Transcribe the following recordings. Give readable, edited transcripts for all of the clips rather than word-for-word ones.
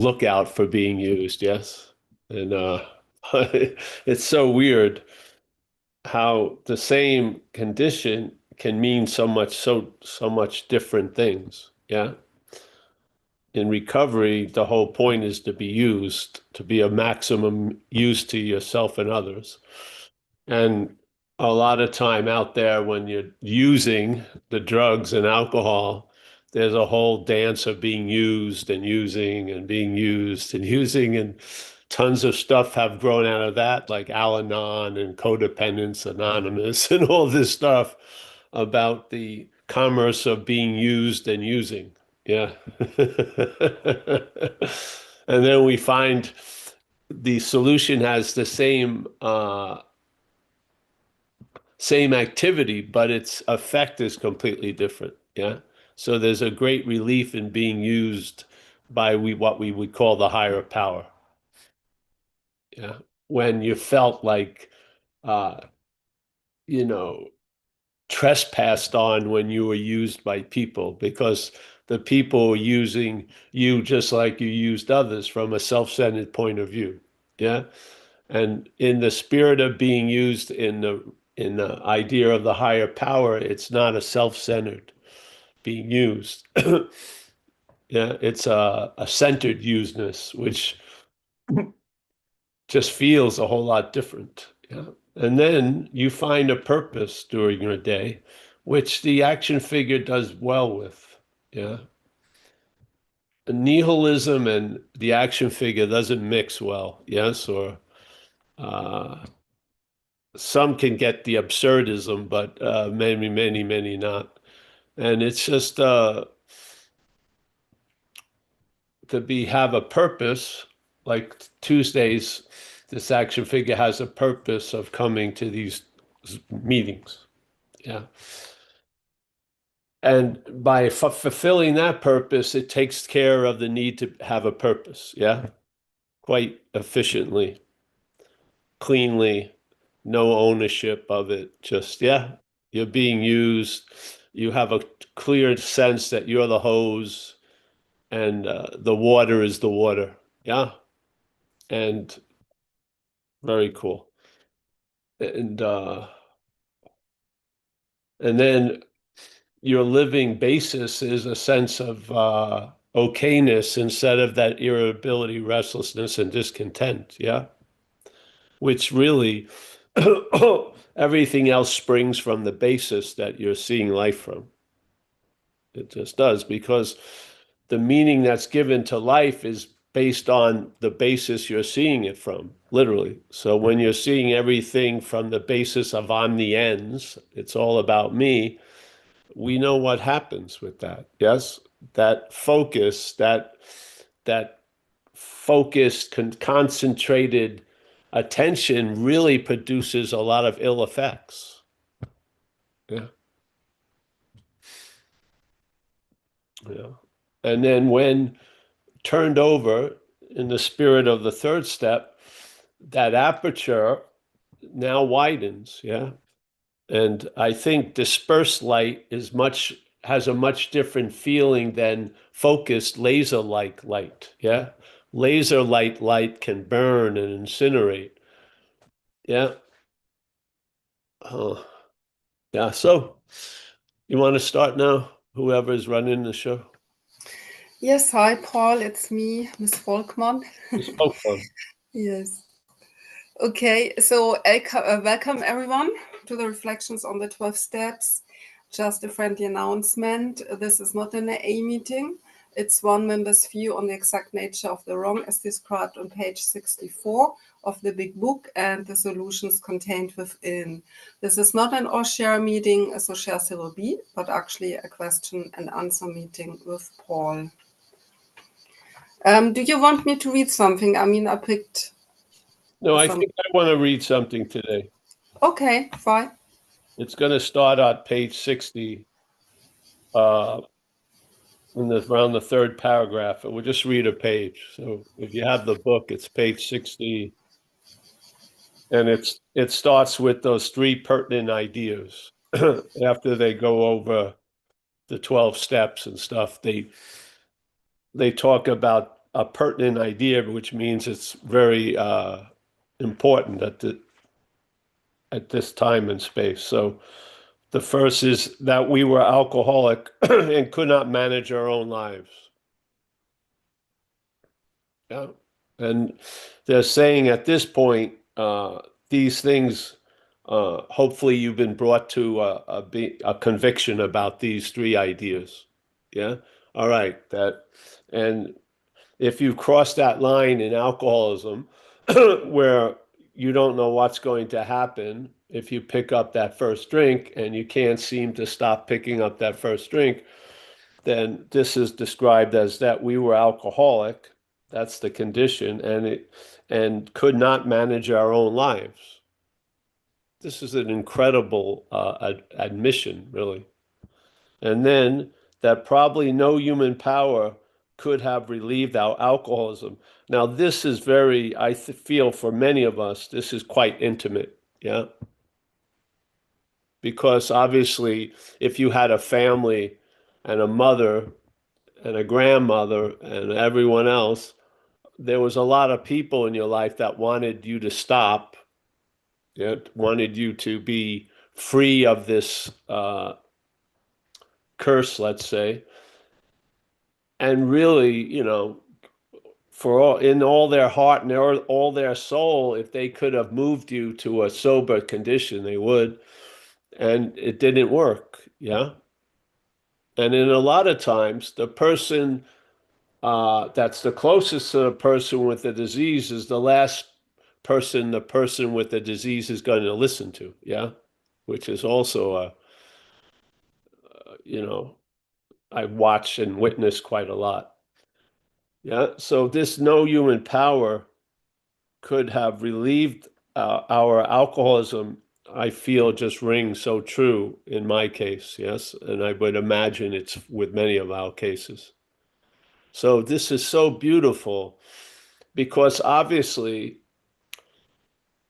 lookout for being used, yes. And it's so weird how the same condition can mean so much different things. Yeah. In recovery, the whole point is to be used, to be a maximum use to yourself and others. And a lot of time out there when you're using the drugs and alcohol, there's a whole dance of being used and using and being used and using, and tons of stuff have grown out of that, like Al-Anon and Codependence Anonymous and all this stuff about the commerce of being used and using. Yeah. And then we find the solution has the same activity, but its effect is completely different. Yeah. So there's a great relief in being used by what we would call the higher power. Yeah. When you felt like, uh, you know, trespassed on when you were used by people because the people were using you just like you used others from a self-centered point of view. Yeah. And in the spirit of being used in the idea of the higher power, it's not a self-centered being used. Yeah, it's a centered useness, which just feels a whole lot different. Yeah. And then you find a purpose during your day, which the action figure does well with. Yeah. Nihilism and the action figure doesn't mix well. Yes. Or uh, some can get the absurdism, but many, many, many not. And it's just to be have a purpose, like Tuesdays, this action figure has a purpose of coming to these meetings. Yeah. And by fulfilling that purpose, it takes care of the need to have a purpose. Yeah. Quite efficiently, cleanly, no ownership of it. Just, yeah, you're being used. You have a clear sense that you're the hose and the water is the water. Yeah. And very cool. And then your living basis is a sense of okayness instead of that irritability, restlessness, and discontent. Yeah. Which really everything else springs from the basis that you're seeing life from. It just does because the meaning that's given to life is based on the basis you're seeing it from, literally. So when you're seeing everything from the basis of omniens, it's all about me, we know what happens with that. Yes? That focus, that focused, concentrated attention really produces a lot of ill effects. Yeah. Yeah. And then when turned over in the spirit of the third step, that aperture now widens. Yeah. And I think dispersed light has a much different feeling than focused laser-like light. Yeah. Laser light can burn and incinerate. Yeah. Oh, yeah. So you want to start now? Whoever is running the show. Yes, hi Paul, it's me, Miss Volkmann. You spoke one. Yes. Okay, so welcome everyone to the reflections on the 12 steps. Just a friendly announcement. This is not an AA meeting. It's one member's view on the exact nature of the wrong as described on page 64 of the big book and the solutions contained within. This is not an all-share meeting, so shares will be, but actually a question and answer meeting with Paul. Do you want me to read something? I mean, I picked No, I some. think I want to read something today. Okay, fine. It's going to start on page 60, uh, around the third paragraph. And we'll just read a page. So if you have the book, it's page 60. And it starts with those three pertinent ideas. After they go over the 12 steps and stuff, they talk about a pertinent idea, which means it's very important at this time and space. So the first is that we were alcoholic and could not manage our own lives. Yeah. And they're saying at this point, these things, hopefully you've been brought to a conviction about these three ideas. Yeah. All right. And if you cross that line in alcoholism, where you don't know what's going to happen if you pick up that first drink and you can't seem to stop picking up that first drink, then this is described as that we were alcoholic. That's the condition, and could not manage our own lives. This is an incredible admission, really. And then that probably no human power could have relieved our alcoholism. Now, this is very, I feel for many of us, this is quite intimate. Yeah. Because obviously, if you had a family and a mother and a grandmother and everyone else, there was a lot of people in your life that wanted you to stop, yeah, wanted you to be free of this curse, let's say, and really, for all their heart and all their soul, if they could have moved you to a sober condition, they would, and it didn't work, yeah. And in a lot of times, the person that's the closest to the person with the disease is the last person the person with the disease is going to listen to, yeah, which is also you know, I watch and witness quite a lot. Yeah, so this no human power could have relieved our alcoholism. I feel just rings so true in my case, yes, and I would imagine it's with many of our cases. So this is so beautiful because obviously,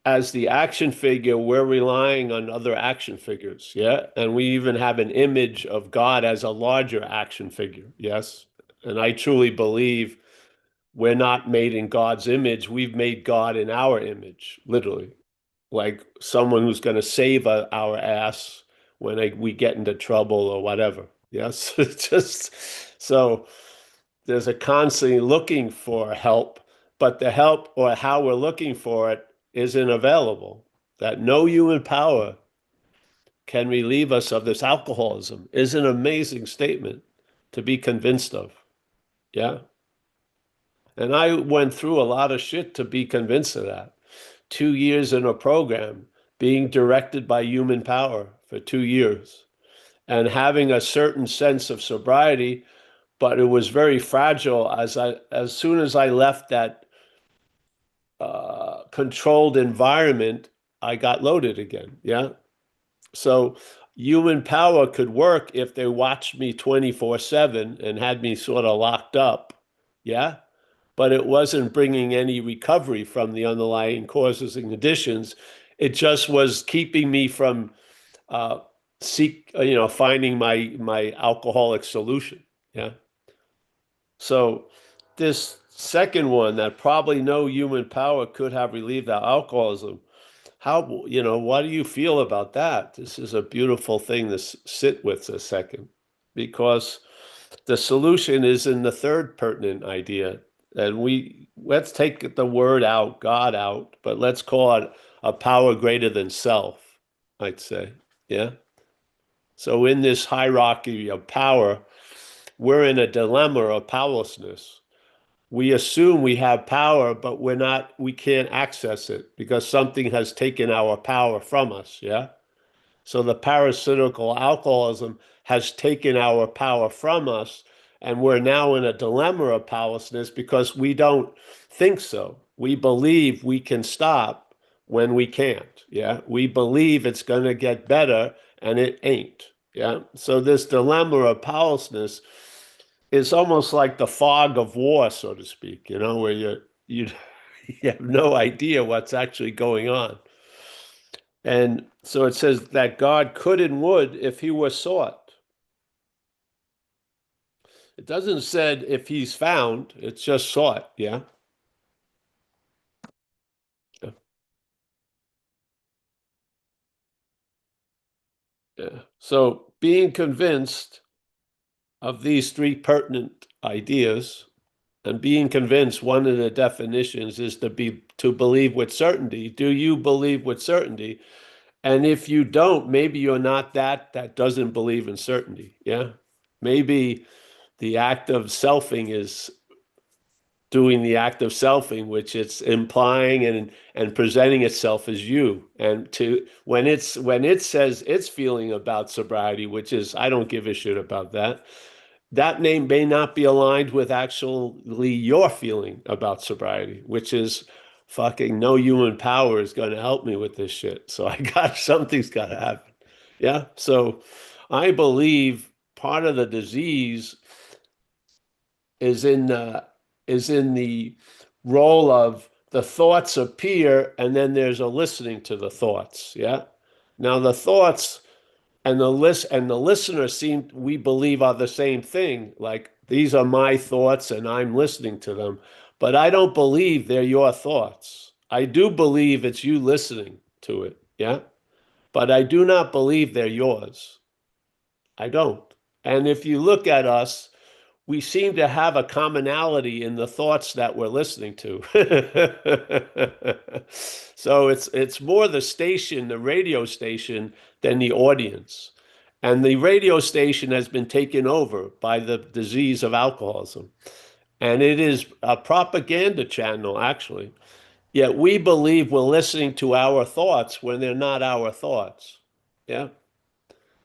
as the action figure, we're relying on other action figures, yeah? And we even have an image of God as a larger action figure, yes? And I truly believe we're not made in God's image. We've made God in our image, literally, like someone who's going to save our ass when we get into trouble or whatever. Yes, just so there's a constantly looking for help, but the help or how we're looking for it isn't available. That no human power can relieve us of this alcoholism is an amazing statement to be convinced of. Yeah. And I went through a lot of shit to be convinced of that. 2 years in a program, being directed by human power for 2 years and having a certain sense of sobriety, but it was very fragile as soon as I left that controlled environment, I got loaded again. Yeah. So human power could work if they watched me 24/7 and had me sort of locked up. Yeah. But it wasn't bringing any recovery from the underlying causes and conditions. It just was keeping me from uh, finding my alcoholic solution. Yeah. So this second one that probably no human power could have relieved our alcoholism. What do you feel about that? This is a beautiful thing to sit with a second, because the solution is in the third pertinent idea. And let's take the word out, God out, but let's call it a power greater than self, I'd say. Yeah. So in this hierarchy of power, we're in a dilemma of powerlessness. We assume we have power, but we can't access it because something has taken our power from us. Yeah. So the parasitical alcoholism has taken our power from us, and we're now in a dilemma of powerlessness because we don't think so. We believe we can stop when we can't. Yeah. We believe it's going to get better, and it ain't. Yeah. So this dilemma of powerlessness is almost like the fog of war, so to speak, where you you have no idea what's actually going on. And so it says that God could and would if he were sought. It doesn't said if he's found, it's just sought, yeah? Yeah. Yeah. So being convinced of these three pertinent ideas, and being convinced, one of the definitions is to believe with certainty. Do you believe with certainty? And if you don't, maybe you're not that doesn't believe in certainty. Yeah. Maybe the act of selfing is doing the act of selfing, which it's implying and presenting itself as you. And to when it says its feeling about sobriety, which is I don't give a shit about that, that name may not be aligned with actually your feeling about sobriety, which is fucking no human power is going to help me with this shit. So I got something's got to happen. Yeah. So I believe part of the disease is in the role of the thoughts appear and then there's a listening to the thoughts. Yeah. Now the thoughts and the listener seem we believe are the same thing. Like these are my thoughts and I'm listening to them. But I don't believe they're your thoughts. I do believe it's you listening to it. Yeah. But I do not believe they're yours. I don't. And if you look at us, we seem to have a commonality in the thoughts that we're listening to. So it's more the station, the radio station, than the audience. And the radio station has been taken over by the disease of alcoholism. And it is a propaganda channel, actually. Yet we believe we're listening to our thoughts when they're not our thoughts. Yeah.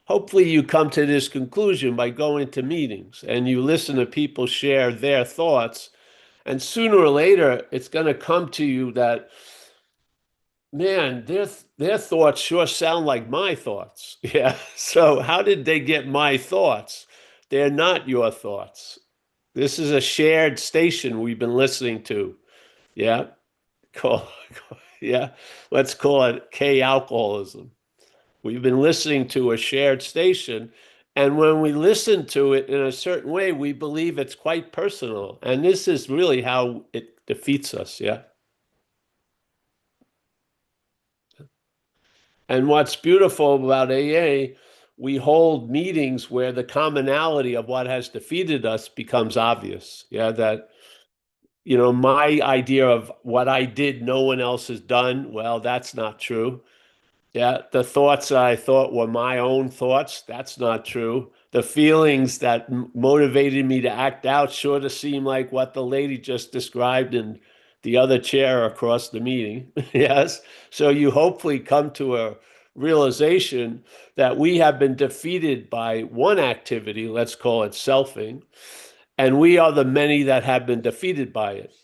Hopefully, you come to this conclusion by going to meetings and you listen to people share their thoughts. And sooner or later, it's going to come to you that, man, their thoughts sure sound like my thoughts. Yeah. So, how did they get my thoughts? They're not your thoughts. This is a shared station we've been listening to. Yeah. Call, yeah. Let's call it K alcoholism. We've been listening to a shared station. And when we listen to it in a certain way, we believe it's quite personal. And this is really how it defeats us. Yeah. And what's beautiful about AA, we hold meetings where the commonality of what has defeated us becomes obvious. Yeah. That, my idea of what I did, no one else has done. Well, that's not true. Yeah, the thoughts I thought were my own thoughts, that's not true. The feelings that motivated me to act out sure to seem like what the lady just described in the other chair across the meeting. Yes. So you hopefully come to a realization that we have been defeated by one activity, let's call it selfing, and we are the many that have been defeated by it.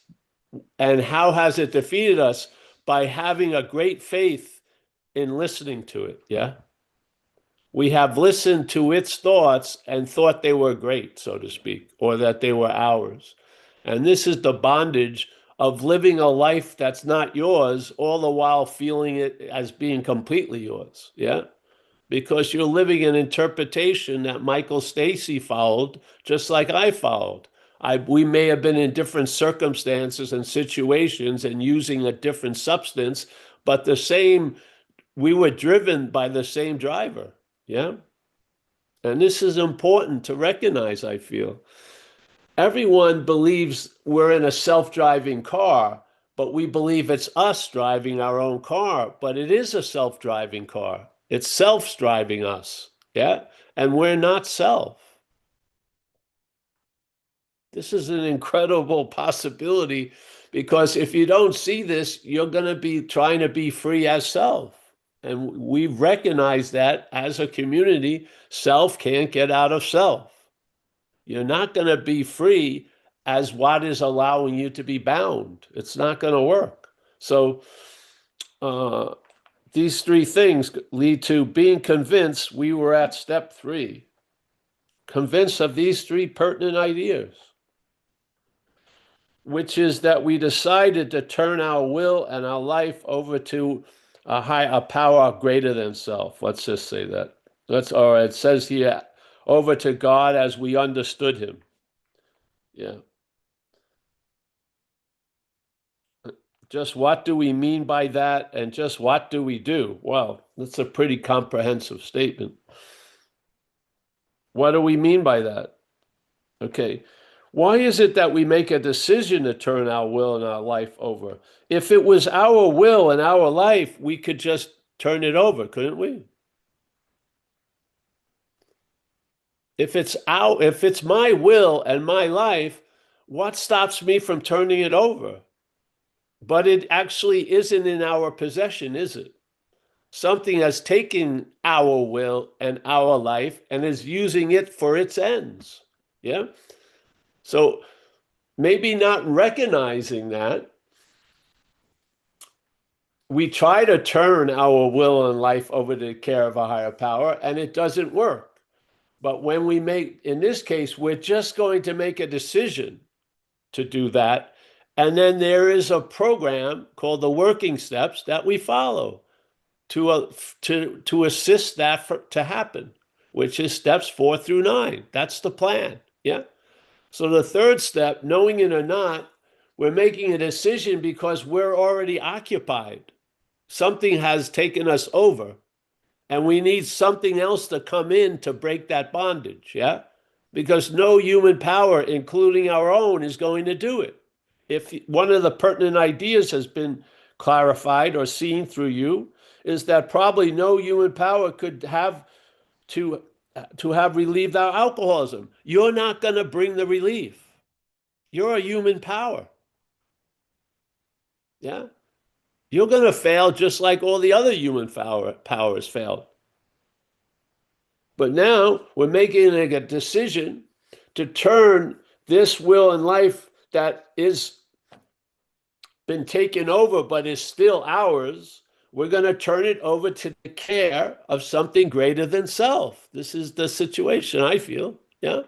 And how has it defeated us? By having a great faith in listening to it. Yeah. We have listened to its thoughts and thought they were great, so to speak, or that they were ours. And this is the bondage of living a life that's not yours, all the while feeling it as being completely yours. Yeah. Because you're living an interpretation that Michael Stacy followed, just like I followed. We may have been in different circumstances and situations and using a different substance, but we were driven by the same driver. Yeah. And this is important to recognize, I feel. Everyone believes we're in a self-driving car, but we believe it's us driving our own car, but it is a self-driving car. It's self-driving us. Yeah. And we're not self. This is an incredible possibility because if you don't see this, you're going to be trying to be free as self. And we recognize that as a community, self can't get out of self. You're not going to be free as what is allowing you to be bound. It's not going to work. So uh, these three things lead to being convinced. We were at step 3, convinced of these 3 pertinent ideas, which is that we decided to turn our will and our life over to a power greater than self. Let's just say that. Or it says here, over to God as we understood him. Yeah. Just what do we mean by that? And just what do we do? Well, that's a pretty comprehensive statement. What do we mean by that? Okay. Why is it that we make a decision to turn our will and our life over? If it was our will and our life, we could just turn it over, couldn't we? If it's my will and my life, what stops me from turning it over? But it actually isn't in our possession, is it? Something has taken our will and our life and is using it for its ends. Yeah. So maybe not recognizing that, we try to turn our will and life over to the care of a higher power, and it doesn't work. But when we make, in this case, we're just going to make a decision to do that. And then there is a program called the working steps that we follow to assist that to happen, which is steps 4 through 9. That's the plan. Yeah. So the third step, knowing it or not, we're making a decision because we're already occupied. Something has taken us over, and we need something else to come in to break that bondage. Yeah. Because no human power, including our own, is going to do it. If one of the pertinent ideas has been clarified or seen through you, is that probably no human power could have to have relieved our alcoholism. You're not going to bring the relief. You're a human power. Yeah. You're going to fail just like all the other human powers failed. But now we're making a decision to turn this will and life that is been taken over but is still ours. We're going to turn it over to the care of something greater than self. This is the situation, I feel. Yeah.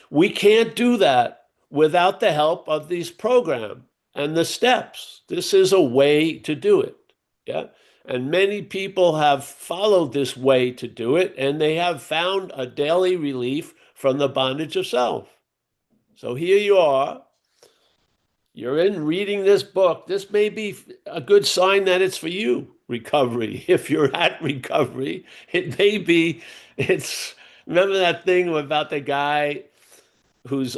We can't do that without the help of these programs and the steps. This is a way to do it. Yeah. And many people have followed this way to do it, and they have found a daily relief from the bondage of self. So here you are. You're in reading this book. This may be a good sign that it's for you, recovery. If you're at recovery, it may be, remember that thing about the guy who's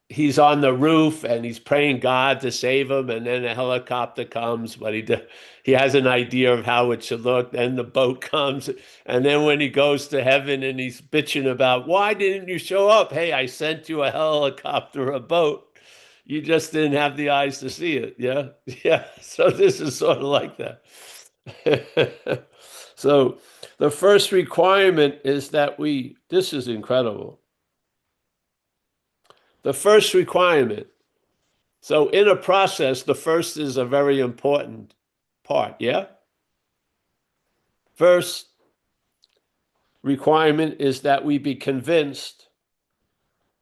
he's on the roof and he's praying God to save him, and then a helicopter comes, but he has an idea of how it should look. Then the boat comes, and then when he goes to heaven and he's bitching about, why didn't you show up? Hey, I sent you a helicopter, a boat. You just didn't have the eyes to see it. Yeah. Yeah. So this is sort of like that. So the first requirement is that this is incredible. The first requirement. So in a process, the first is a very important part. Yeah. First requirement is that we be convinced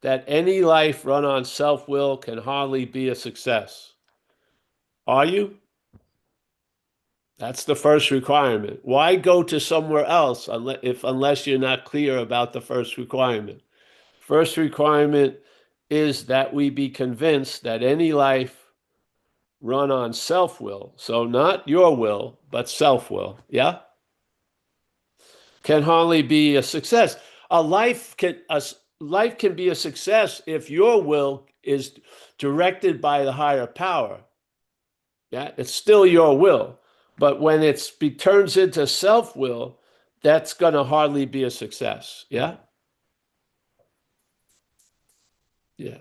that any life run on self-will can hardly be a success. Are you? That's the first requirement. Why go to somewhere else unless you're not clear about the first requirement? First requirement is that we be convinced that any life run on self-will, so not your will, but self-will, yeah, can hardly be a success. Life can be a success if your will is directed by the higher power. Yeah, it's still your will. But when it turns into self-will, that's going to hardly be a success. Yeah? Yeah.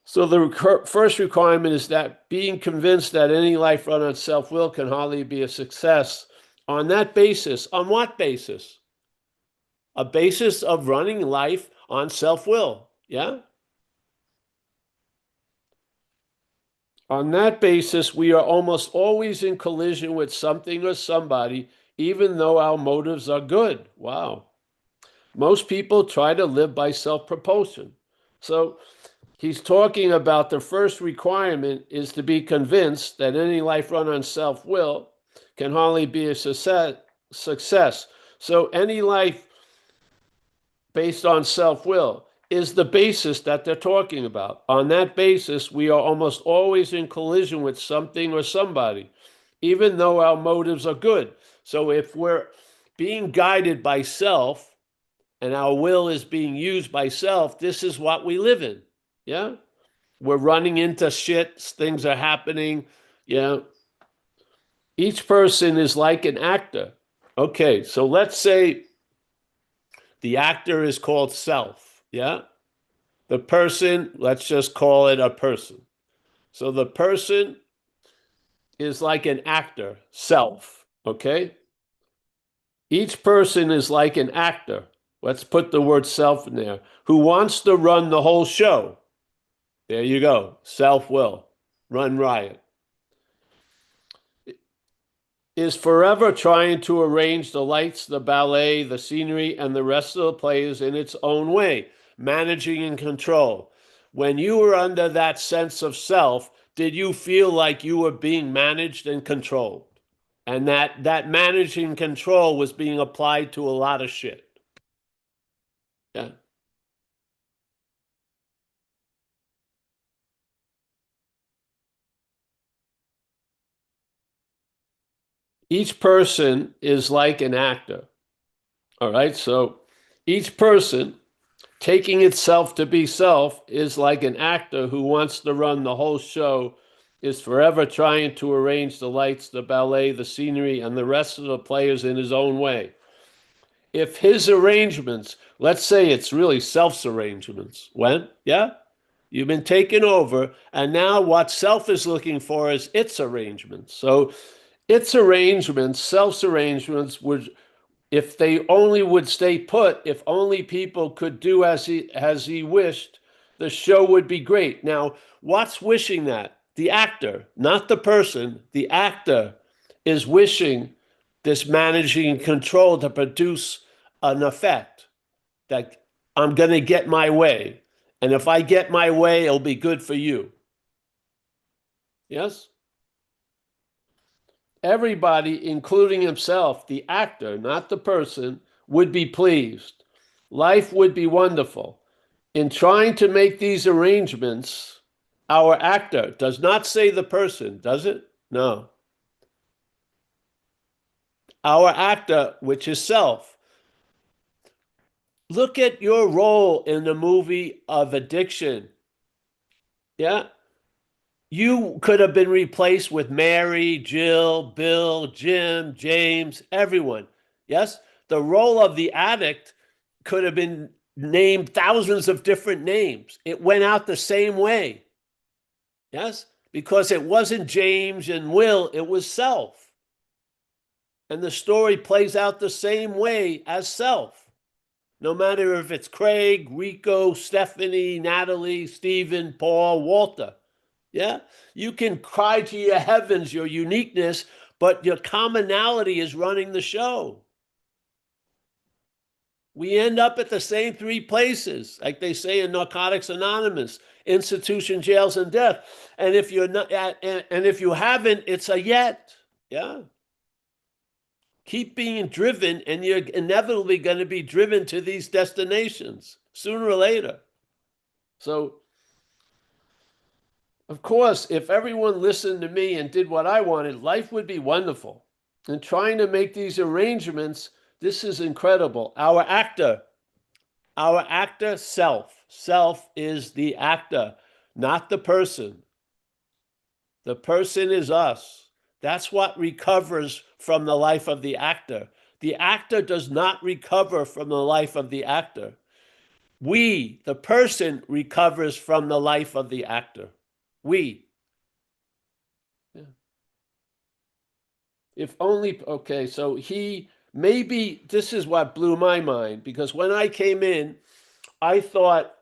So the first requirement is that being convinced that any life run on self-will can hardly be a success. On that basis, on what basis? A basis of running life on self-will. Yeah? On that basis, we are almost always in collision with something or somebody, even though our motives are good. Wow. Most people try to live by self-propulsion. So he's talking about the first requirement is to be convinced that any life run on self-will can hardly be a success. So any life based on self-will, is the basis that they're talking about. On that basis, we are almost always in collision with something or somebody, even though our motives are good. So if we're being guided by self and our will is being used by self, this is what we live in. Yeah. We're running into shit, things are happening. Yeah. Each person is like an actor. Okay, so let's say the actor is called self. Yeah. The person, let's just call it a person. So the person is like an actor, self. Okay. Each person is like an actor. Let's put the word self in there, who wants to run the whole show. There you go. Self will run riot. Is forever trying to arrange the lights, the ballet, the scenery, and the rest of the players in its own way, managing and control. When you were under that sense of self, did you feel like you were being managed and controlled? And that managing control was being applied to a lot of shit. Yeah. Each person is like an actor. All right. So each person taking itself to be self is like an actor who wants to run the whole show, is forever trying to arrange the lights, the ballet, the scenery, and the rest of the players in his own way. If his arrangements, let's say it's really self's arrangements, when, yeah, you've been taken over, and now what self is looking for is its arrangements. So its arrangements, self's arrangements, would, if they only would stay put, if only people could do as he wished, the show would be great. Now, what's wishing that? The actor, not the person. The actor is wishing this managing control to produce an effect that I'm going to get my way. And if I get my way, it'll be good for you. Yes? Everybody, including himself, the actor, not the person, would be pleased. Life would be wonderful. In trying to make these arrangements, our actor does not say the person, does it? No. Our actor, which is self. Look at your role in the movie of addiction. Yeah. You could have been replaced with Mary, Jill, Bill, Jim, James, everyone. Yes? The role of the addict could have been named thousands of different names. It went out the same way. Yes? Because it wasn't James and Will, it was self. And the story plays out the same way as self. No matter if it's Craig, Rico, Stephanie, Natalie, Stephen, Paul, Walter. Yeah? You can cry to your heavens, your uniqueness, but your commonality is running the show. We end up at the same three places, like they say in Narcotics Anonymous: institution, jails, and death. And if you're not, and if you haven't, it's a yet. Yeah. Keep being driven, and you're inevitably going to be driven to these destinations sooner or later. So, of course, if everyone listened to me and did what I wanted, life would be wonderful. And trying to make these arrangements, this is incredible. Our actor self. Self is the actor, not the person. The person is us. That's what recovers from the life of the actor. The actor does not recover from the life of the actor. We, the person, recovers from the life of the actor. We. Yeah. If only, okay, so maybe this is what blew my mind, because when I came in, I thought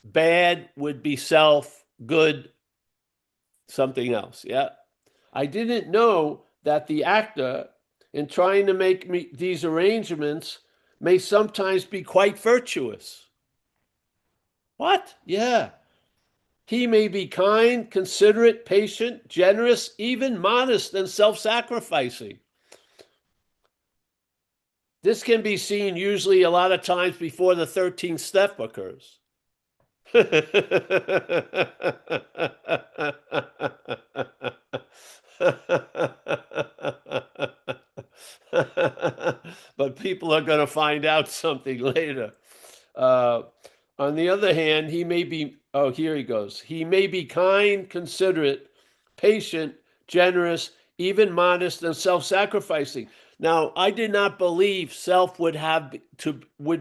bad would be self, good, something else. Yeah. I didn't know that the actor, in trying to make these arrangements, may sometimes be quite virtuous. What? Yeah. He may be kind, considerate, patient, generous, even modest and self sacrificing. This can be seen usually a lot of times before the 13th step occurs. But people are going to find out something later. Uh, on the other hand, he may be, oh, here he goes. He may be kind, considerate, patient, generous, even modest and self-sacrificing. Now, I did not believe self would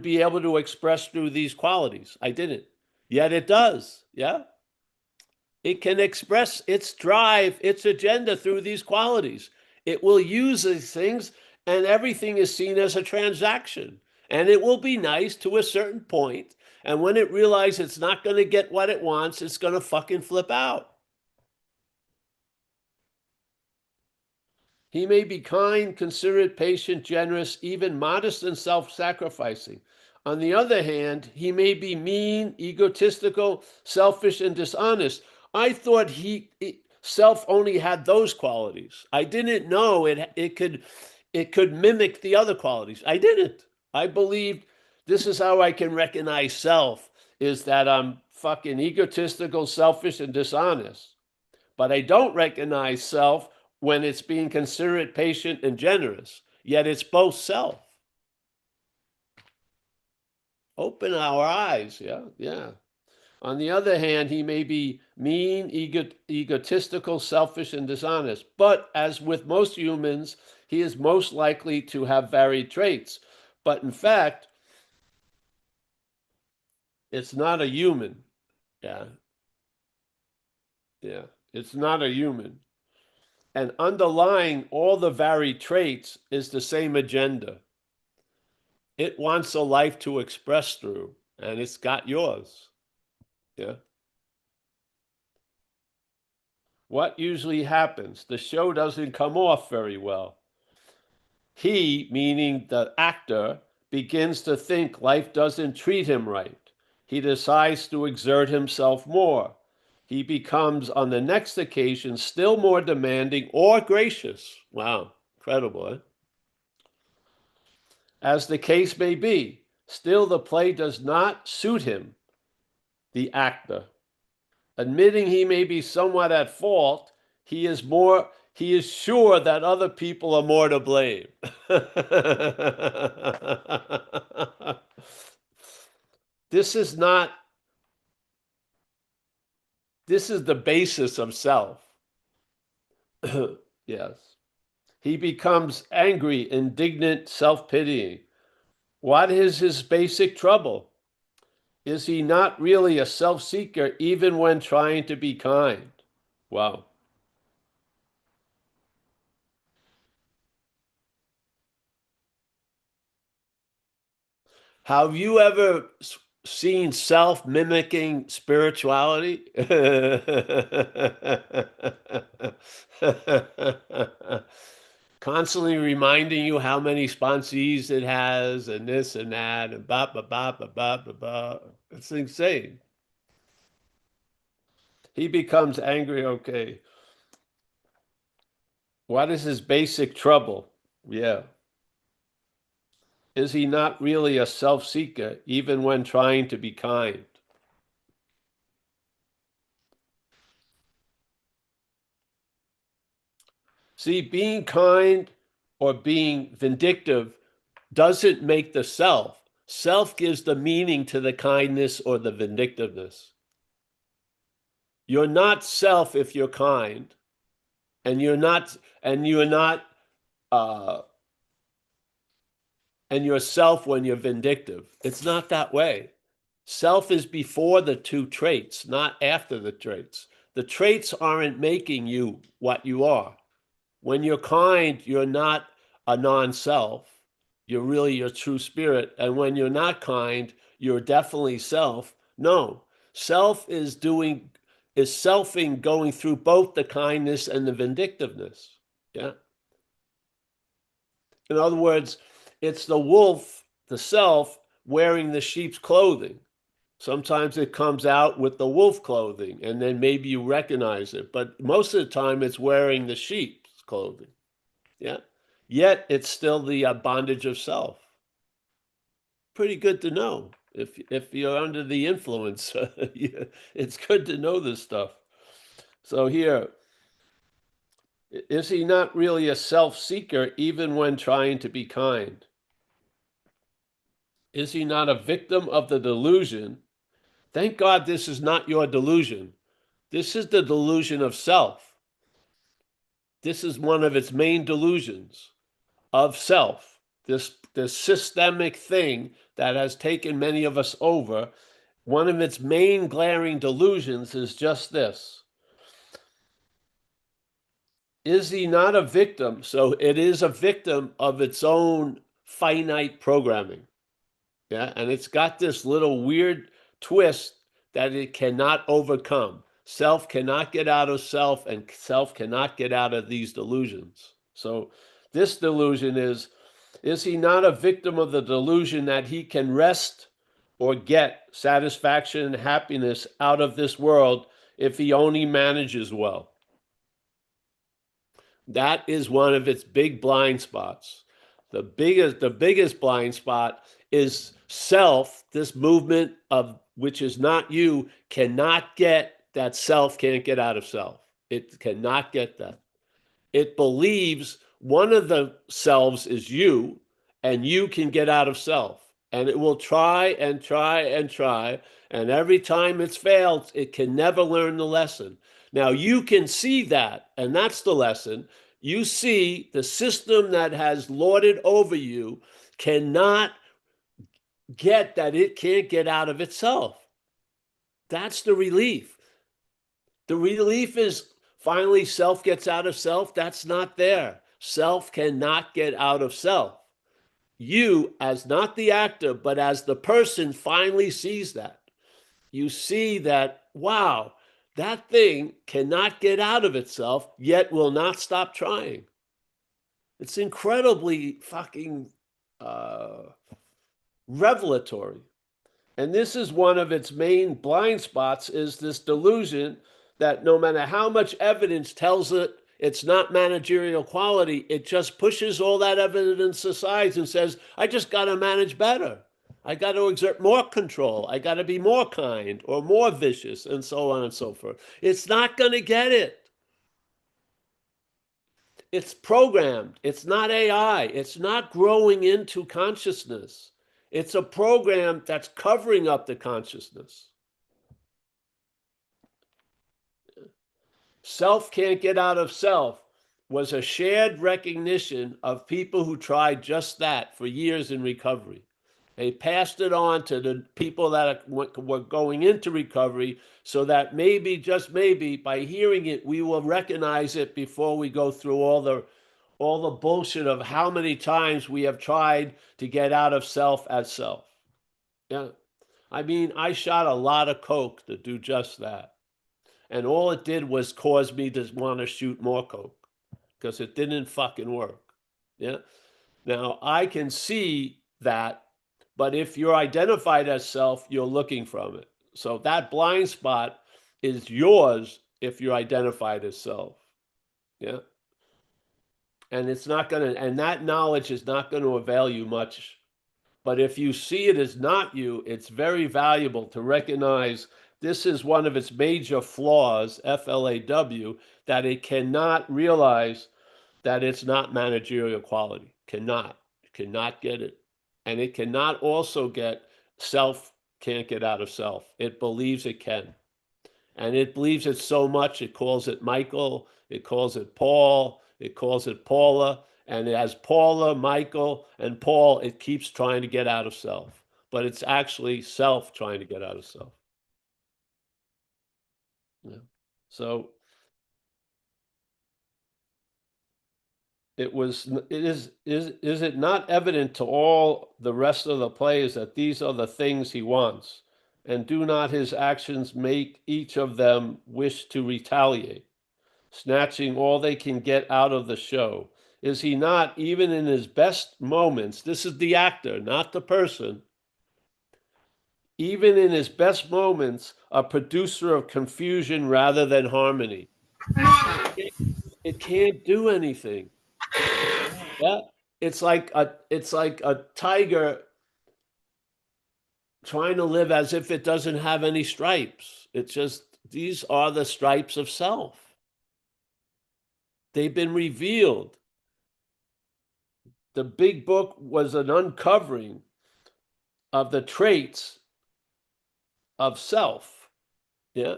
be able to express through these qualities. I didn't. Yet it does. Yeah. It can express its drive, its agenda through these qualities. It will use these things, and everything is seen as a transaction. And it will be nice to a certain point. And when it realizes it's not going to get what it wants, it's going to fucking flip out. He may be kind, considerate, patient, generous, even modest and self sacrificing. On the other hand, he may be mean, egotistical, selfish, and dishonest. I thought self only had those qualities. I didn't know it could mimic the other qualities. I didn't. I believed this is how I can recognize self is that I'm fucking egotistical, selfish, and dishonest. But I don't recognize self when it's being considerate, patient, and generous. Yet it's both self. Open our eyes. Yeah, yeah. On the other hand, he may be mean, egotistical, selfish, and dishonest. But as with most humans, he is most likely to have varied traits. But in fact, it's not a human. Yeah, yeah. It's not a human. And underlying all the varied traits is the same agenda. It wants a life to express through, and it's got yours. Yeah. What usually happens? The show doesn't come off very well. He, meaning the actor, begins to think life doesn't treat him right. He decides to exert himself more. He becomes, on the next occasion, still more demanding or gracious. Wow, incredible, eh? As the case may be, still the play does not suit him, the actor. Admitting he may be somewhat at fault, he is sure that other people are more to blame. This is not this is the basis of self. Yes. He becomes angry, indignant, self-pitying. What is his basic trouble? Is he not really a self-seeker even when trying to be kind? Wow. Have you ever seen self mimicking spirituality? Constantly reminding you how many sponsees it has and this and that and ba ba ba ba ba ba ba. It's insane. He becomes angry. Okay. What is his basic trouble? Yeah. Is he not really a self seeker, even when trying to be kind? See, being kind or being vindictive doesn't make the self. Self gives the meaning to the kindness or the vindictiveness. You're not self if you're kind, and you're not uh, and you're self when you're vindictive. It's not that way. Self is before the two traits, not after the traits. The traits aren't making you what you are. When you're kind, you're not a non-self. You're really your true spirit. And when you're not kind, you're definitely self. No, self is selfing going through both the kindness and the vindictiveness. Yeah. In other words, it's the wolf, the self, wearing the sheep's clothing. Sometimes it comes out with the wolf clothing, and then maybe you recognize it. But most of the time, it's wearing the sheep's clothing. Yeah. Yet it's still the bondage of self. Pretty good to know. If you're under the influence, it's good to know this stuff. So here, is he not really a self-seeker even when trying to be kind? Is he not a victim of the delusion? Thank God this is not your delusion. This is the delusion of self. This is one of its main delusions of self. This systemic thing that has taken many of us over. One of its main glaring delusions is just this. Is he not a victim? So it is a victim of its own finite programming. Yeah. And it's got this little weird twist that it cannot overcome. Self cannot get out of self, and self cannot get out of these delusions. So this delusion is he not a victim of the delusion that he can rest or get satisfaction and happiness out of this world if he only manages well? That is one of its big blind spots. The biggest blind spot is self. This movement of which is not you cannot get that self can't get out of self. It cannot get that. It believes one of the selves is you, and you can get out of self. And it will try and try and try. And every time it's failed, it can never learn the lesson. Now, you can see that, and that's the lesson. You see the system that has lorded over you cannot get that it can't get out of itself. That's the relief. The relief is finally self gets out of self. That's not there. Self cannot get out of self. You, as not the actor, but as the person, finally sees that. You see that, wow, that thing cannot get out of itself, yet will not stop trying. It's incredibly fucking uh, revelatory. And this is one of its main blind spots, is this delusion that no matter how much evidence tells it it's not managerial quality, it just pushes all that evidence aside and says, I just got to manage better. I got to exert more control. I got to be more kind or more vicious, and so on and so forth. It's not going to get it. It's programmed. It's not AI. It's not growing into consciousness. It's a program that's covering up the consciousness. Self can't get out of self was a shared recognition of people who tried just that for years in recovery. They passed it on to the people that were going into recovery so that maybe, just maybe, by hearing it, we will recognize it before we go through all the bullshit of how many times we have tried to get out of self as self. Yeah. I mean, I shot a lot of coke to do just that. And all it did was cause me to want to shoot more coke because it didn't fucking work. Yeah. Now I can see that, but if you're identified as self, you're looking from it. So that blind spot is yours if you're identified as self. Yeah. And it's not going to, and that knowledge is not going to avail you much. But if you see it as not you, it's very valuable to recognize this is one of its major flaws, FLAW, that it cannot realize that it's not managerial quality. Cannot get it. And it cannot also get self, can't get out of self. It believes it can. And it believes it so much, it calls it Michael, it calls it Paul, it calls it Paula. And as Paula, Michael, and Paul, it keeps trying to get out of self. But it's actually self trying to get out of self. Yeah. So is it not evident to all the rest of the players that these are the things he wants? And do not his actions make each of them wish to retaliate, snatching all they can get out of the show? Is he not, even in his best moments, this is the actor, not the person, even in his best moments, a producer of confusion rather than harmony? It can't do anything. Yeah. It's like a tiger trying to live as if it doesn't have any stripes. It's just, these are the stripes of self. They've been revealed. The big book was an uncovering of the traits of self. Yeah.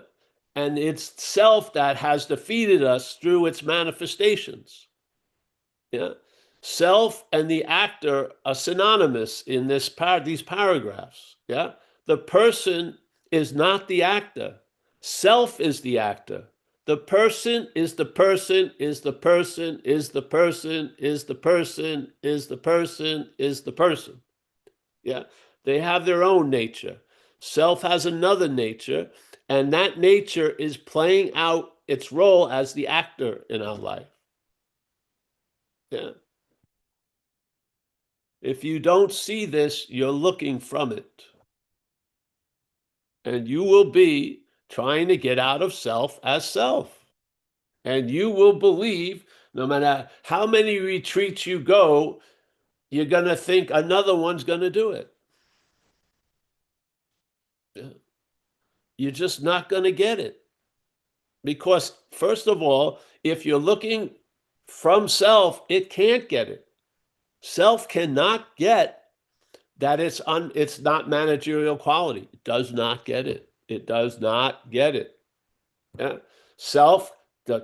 And it's self that has defeated us through its manifestations. Yeah. Self and the actor are synonymous in these paragraphs. Yeah. The person is not the actor. Self is the actor. The person is the person, is the person, is the person, is the person, is the person, is the person. Yeah. They have their own nature. Self has another nature, and that nature is playing out its role as the actor in our life. Yeah. If you don't see this, you're looking from it. And you will be trying to get out of self as self. And you will believe, no matter how many retreats you go, you're going to think another one's going to do it. Yeah. You're just not going to get it. Because, first of all, if you're looking from self, it can't get it. Self cannot get that it's not managerial quality. It does not get it. It does not get it. Yeah. Self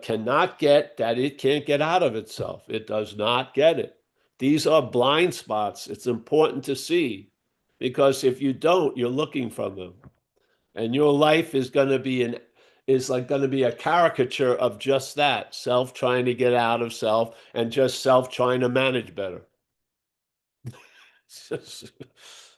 cannot get that it can't get out of itself. It does not get it. These are blind spots. It's important to see, because if you don't, you're looking from them. And your life is going to be a caricature of just that, self trying to get out of self and just self trying to manage better.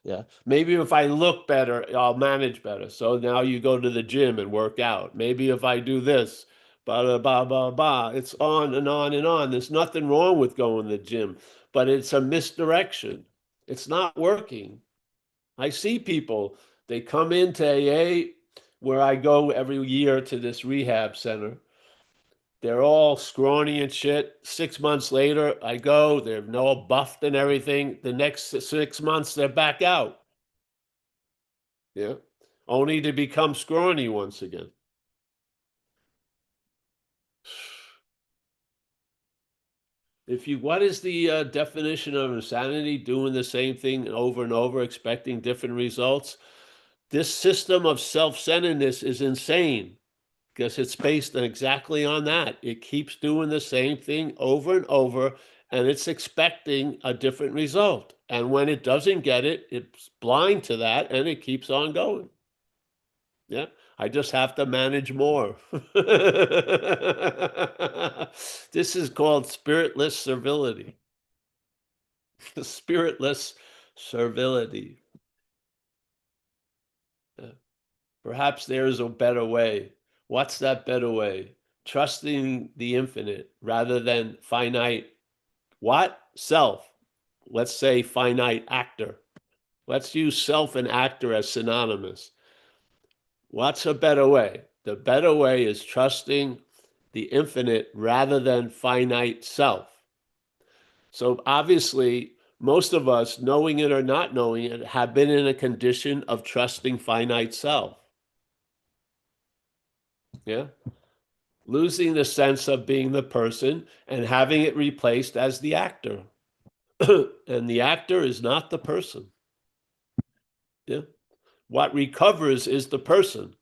Yeah. Maybe if I look better, I'll manage better. So now you go to the gym and work out. Maybe if I do this, blah, blah, blah, blah. It's on and on and on. There's nothing wrong with going to the gym, but it's a misdirection. It's not working. I see people, they come into AA, where I go every year to this rehab center. They're all scrawny and shit. 6 months later, I go, they're all buffed and everything. The next 6 months, they're back out. Yeah. Only to become scrawny once again. What is the definition of insanity? Doing the same thing over and over, expecting different results. This system of self-centeredness is insane, because it's based exactly on that. It keeps doing the same thing over and over, and it's expecting a different result. And when it doesn't get it, it's blind to that, and it keeps on going. Yeah, I just have to manage more. This is called spiritless servility. Spiritless servility. Yeah. Perhaps there is a better way. What's that better way? Trusting the infinite rather than finite what? Self. Let's say finite actor. Let's use self and actor as synonymous. What's a better way? The better way is trusting the infinite rather than finite self. So obviously, most of us, knowing it or not knowing it, have been in a condition of trusting finite self. Yeah. Losing the sense of being the person and having it replaced as the actor. And the actor is not the person. Yeah. What recovers is the person.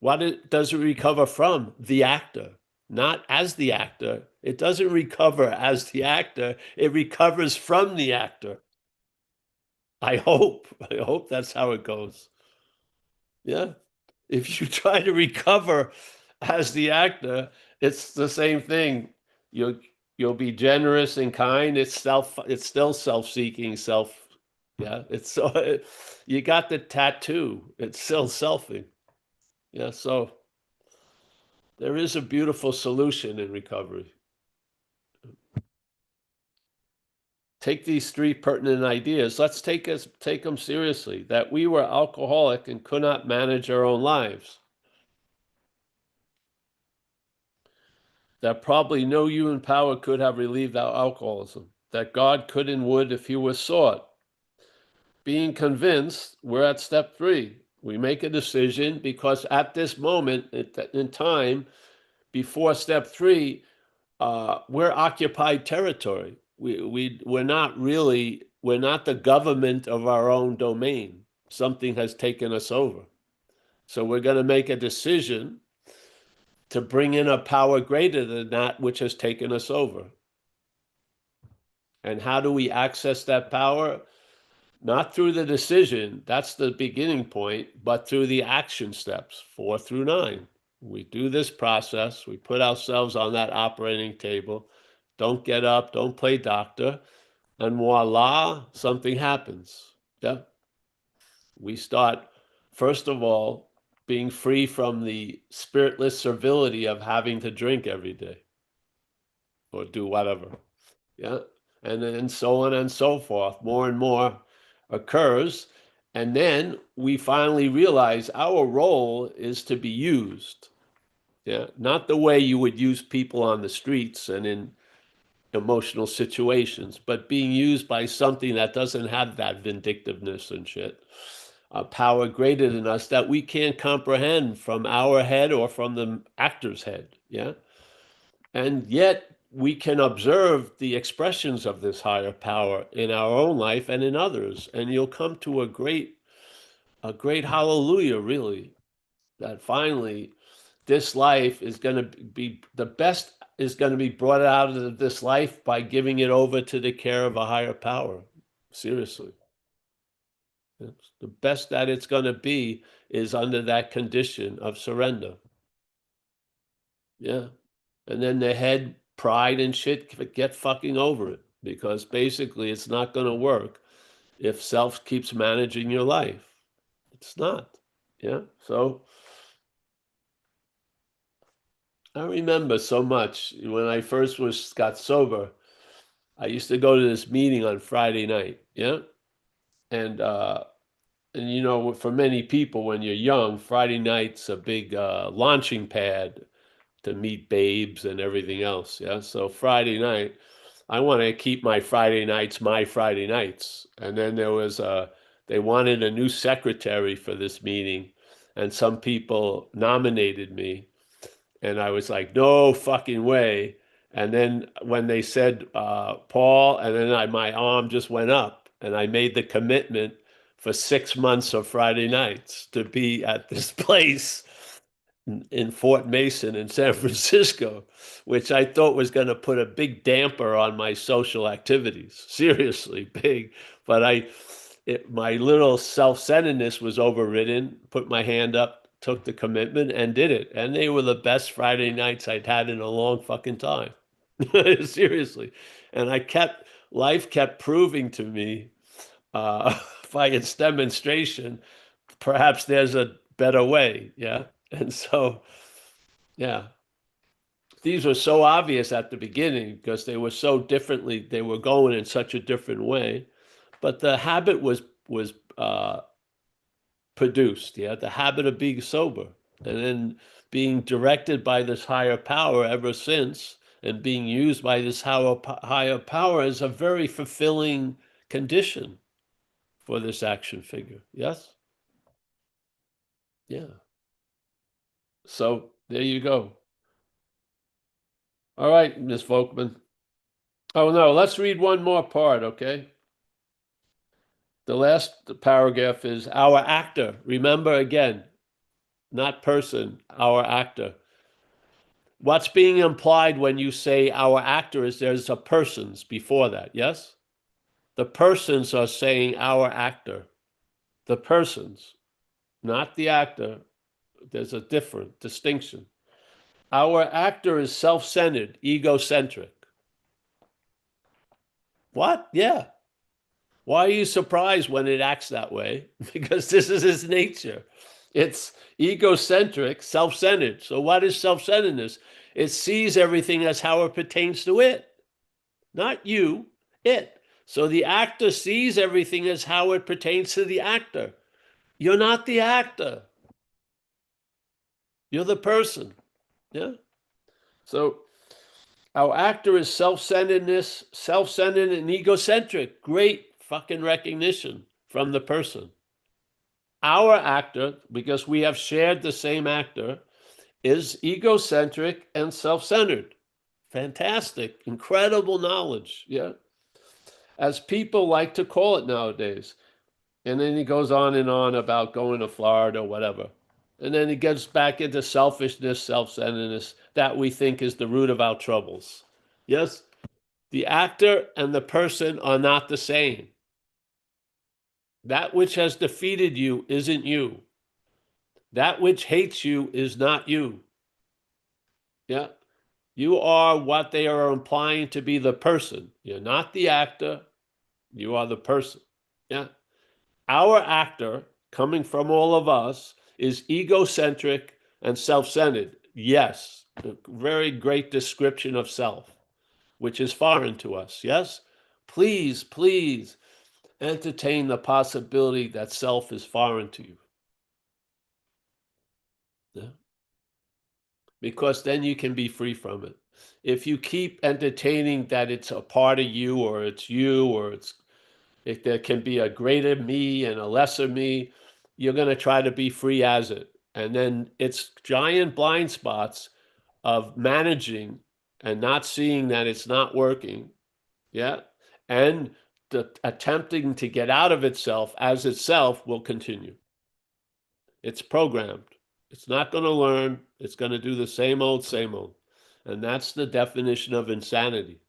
Does it recover from? The actor, not as the actor. It doesn't recover as the actor. It recovers from the actor. I hope. I hope that's how it goes. Yeah. If you try to recover as the actor, it's the same thing. You'll you'll be generous and kind. It's still self-seeking, yeah. You got the tattoo. It's still selfing. Yeah, so there is a beautiful solution in recovery. Take these three pertinent ideas. Let's take them seriously. That we were alcoholic and could not manage our own lives. That probably no human power could have relieved our alcoholism. That God could and would if he was sought. being convinced, we're at step three. We make a decision because at this moment in time, before step three, we're occupied territory. We're not really, we're not the government of our own domain. Something has taken us over. So we're going to make a decision to bring in a power greater than that which has taken us over. And how do we access that power? Not through the decision, that's the beginning point, but through the action steps, 4 through 9. We do this process, we put ourselves on that operating table, don't get up, don't play doctor, and voila, something happens. Yeah. We start, first of all, being free from the spiritless servility of having to drink every day or do whatever. Yeah. And then so on and so forth. More and more occurs. And then we finally realize our role is to be used. Yeah. Not the way you would use people on the streets and in emotional situations, but being used by something that doesn't have that vindictiveness and shit. A power greater than us that we can't comprehend from our head or from the actor's head. Yeah. And yet we can observe the expressions of this higher power in our own life and in others. And you'll come to a great hallelujah, really, that finally this life is going to be the best is going to be brought out of this life by giving it over to the care of a higher power. Seriously. It's the best that it's going to be is under that condition of surrender. Yeah. And then the head pride and shit, get fucking over it because basically it's not going to work if self keeps managing your life. It's not. Yeah. So I remember so much when I first got sober. I used to go to this meeting on Friday night. Yeah. And for many people when you're young, Friday night's a big launching pad to meet babes and everything else. Yeah. So Friday night, I want to keep my Friday nights my Friday nights. And then they wanted a new secretary for this meeting, and some people nominated me, and I was like, no fucking way. And then when they said Paul, and then my arm just went up, and I made the commitment for 6 months of Friday nights to be at this place in Fort Mason in San Francisco, which I thought was going to put a big damper on my social activities. Seriously, big. But my little self-centeredness was overridden, put my hand up, took the commitment, and did it. And they were the best Friday nights I'd had in a long fucking time. Seriously. And life kept proving to me by its demonstration, perhaps there's a better way. Yeah. And so, yeah, these were so obvious at the beginning because they were so differently, they were going in such a different way. But the habit was produced, yeah, the habit of being sober and then being directed by this higher power ever since and being used by this higher power is a very fulfilling condition for this action figure. Yes? Yeah. So there you go. All right, Miss Volkman. Oh, no, let's read one more part, okay? The last paragraph is our actor. Remember again, not person, our actor. What's being implied when you say our actor is there's a persons before that, yes? The persons are saying our actor. The persons, not the actor. There's a different distinction. Our actor is self-centered, egocentric. What? Yeah. Why are you surprised when it acts that way? Because this is its nature. It's egocentric, self-centered. So what is self-centeredness? It sees everything as how it pertains to it, not you, it. So the actor sees everything as how it pertains to the actor. You're not the actor. You're the person. Yeah. So our actor is self-centeredness, self-centered and egocentric. Great fucking recognition from the person. Our actor, because we have shared the same actor, is egocentric and self-centered. Fantastic, incredible knowledge, yeah, as people like to call it nowadays. And then he goes on and on about going to Florida or whatever. And then he gets back into selfishness, self-centeredness, that we think is the root of our troubles. Yes, the actor and the person are not the same. That which has defeated you isn't you. That which hates you is not you. Yeah. You are what they are implying to be the person. You're not the actor. You are the person. Yeah. Our actor, coming from all of us, is egocentric and self-centered. Yes. A very great description of self, which is foreign to us. Yes. Please, please entertain the possibility that self is foreign to you. Yeah. Because then you can be free from it. If you keep entertaining that it's a part of you or it's you or if there can be a greater me and a lesser me, you're going to try to be free as it. And then it's giant blind spots of managing and not seeing that it's not working. Yeah. And the attempting to get out of itself as itself will continue. It's programmed. It's not going to learn. It's going to do the same old, same old. And that's the definition of insanity.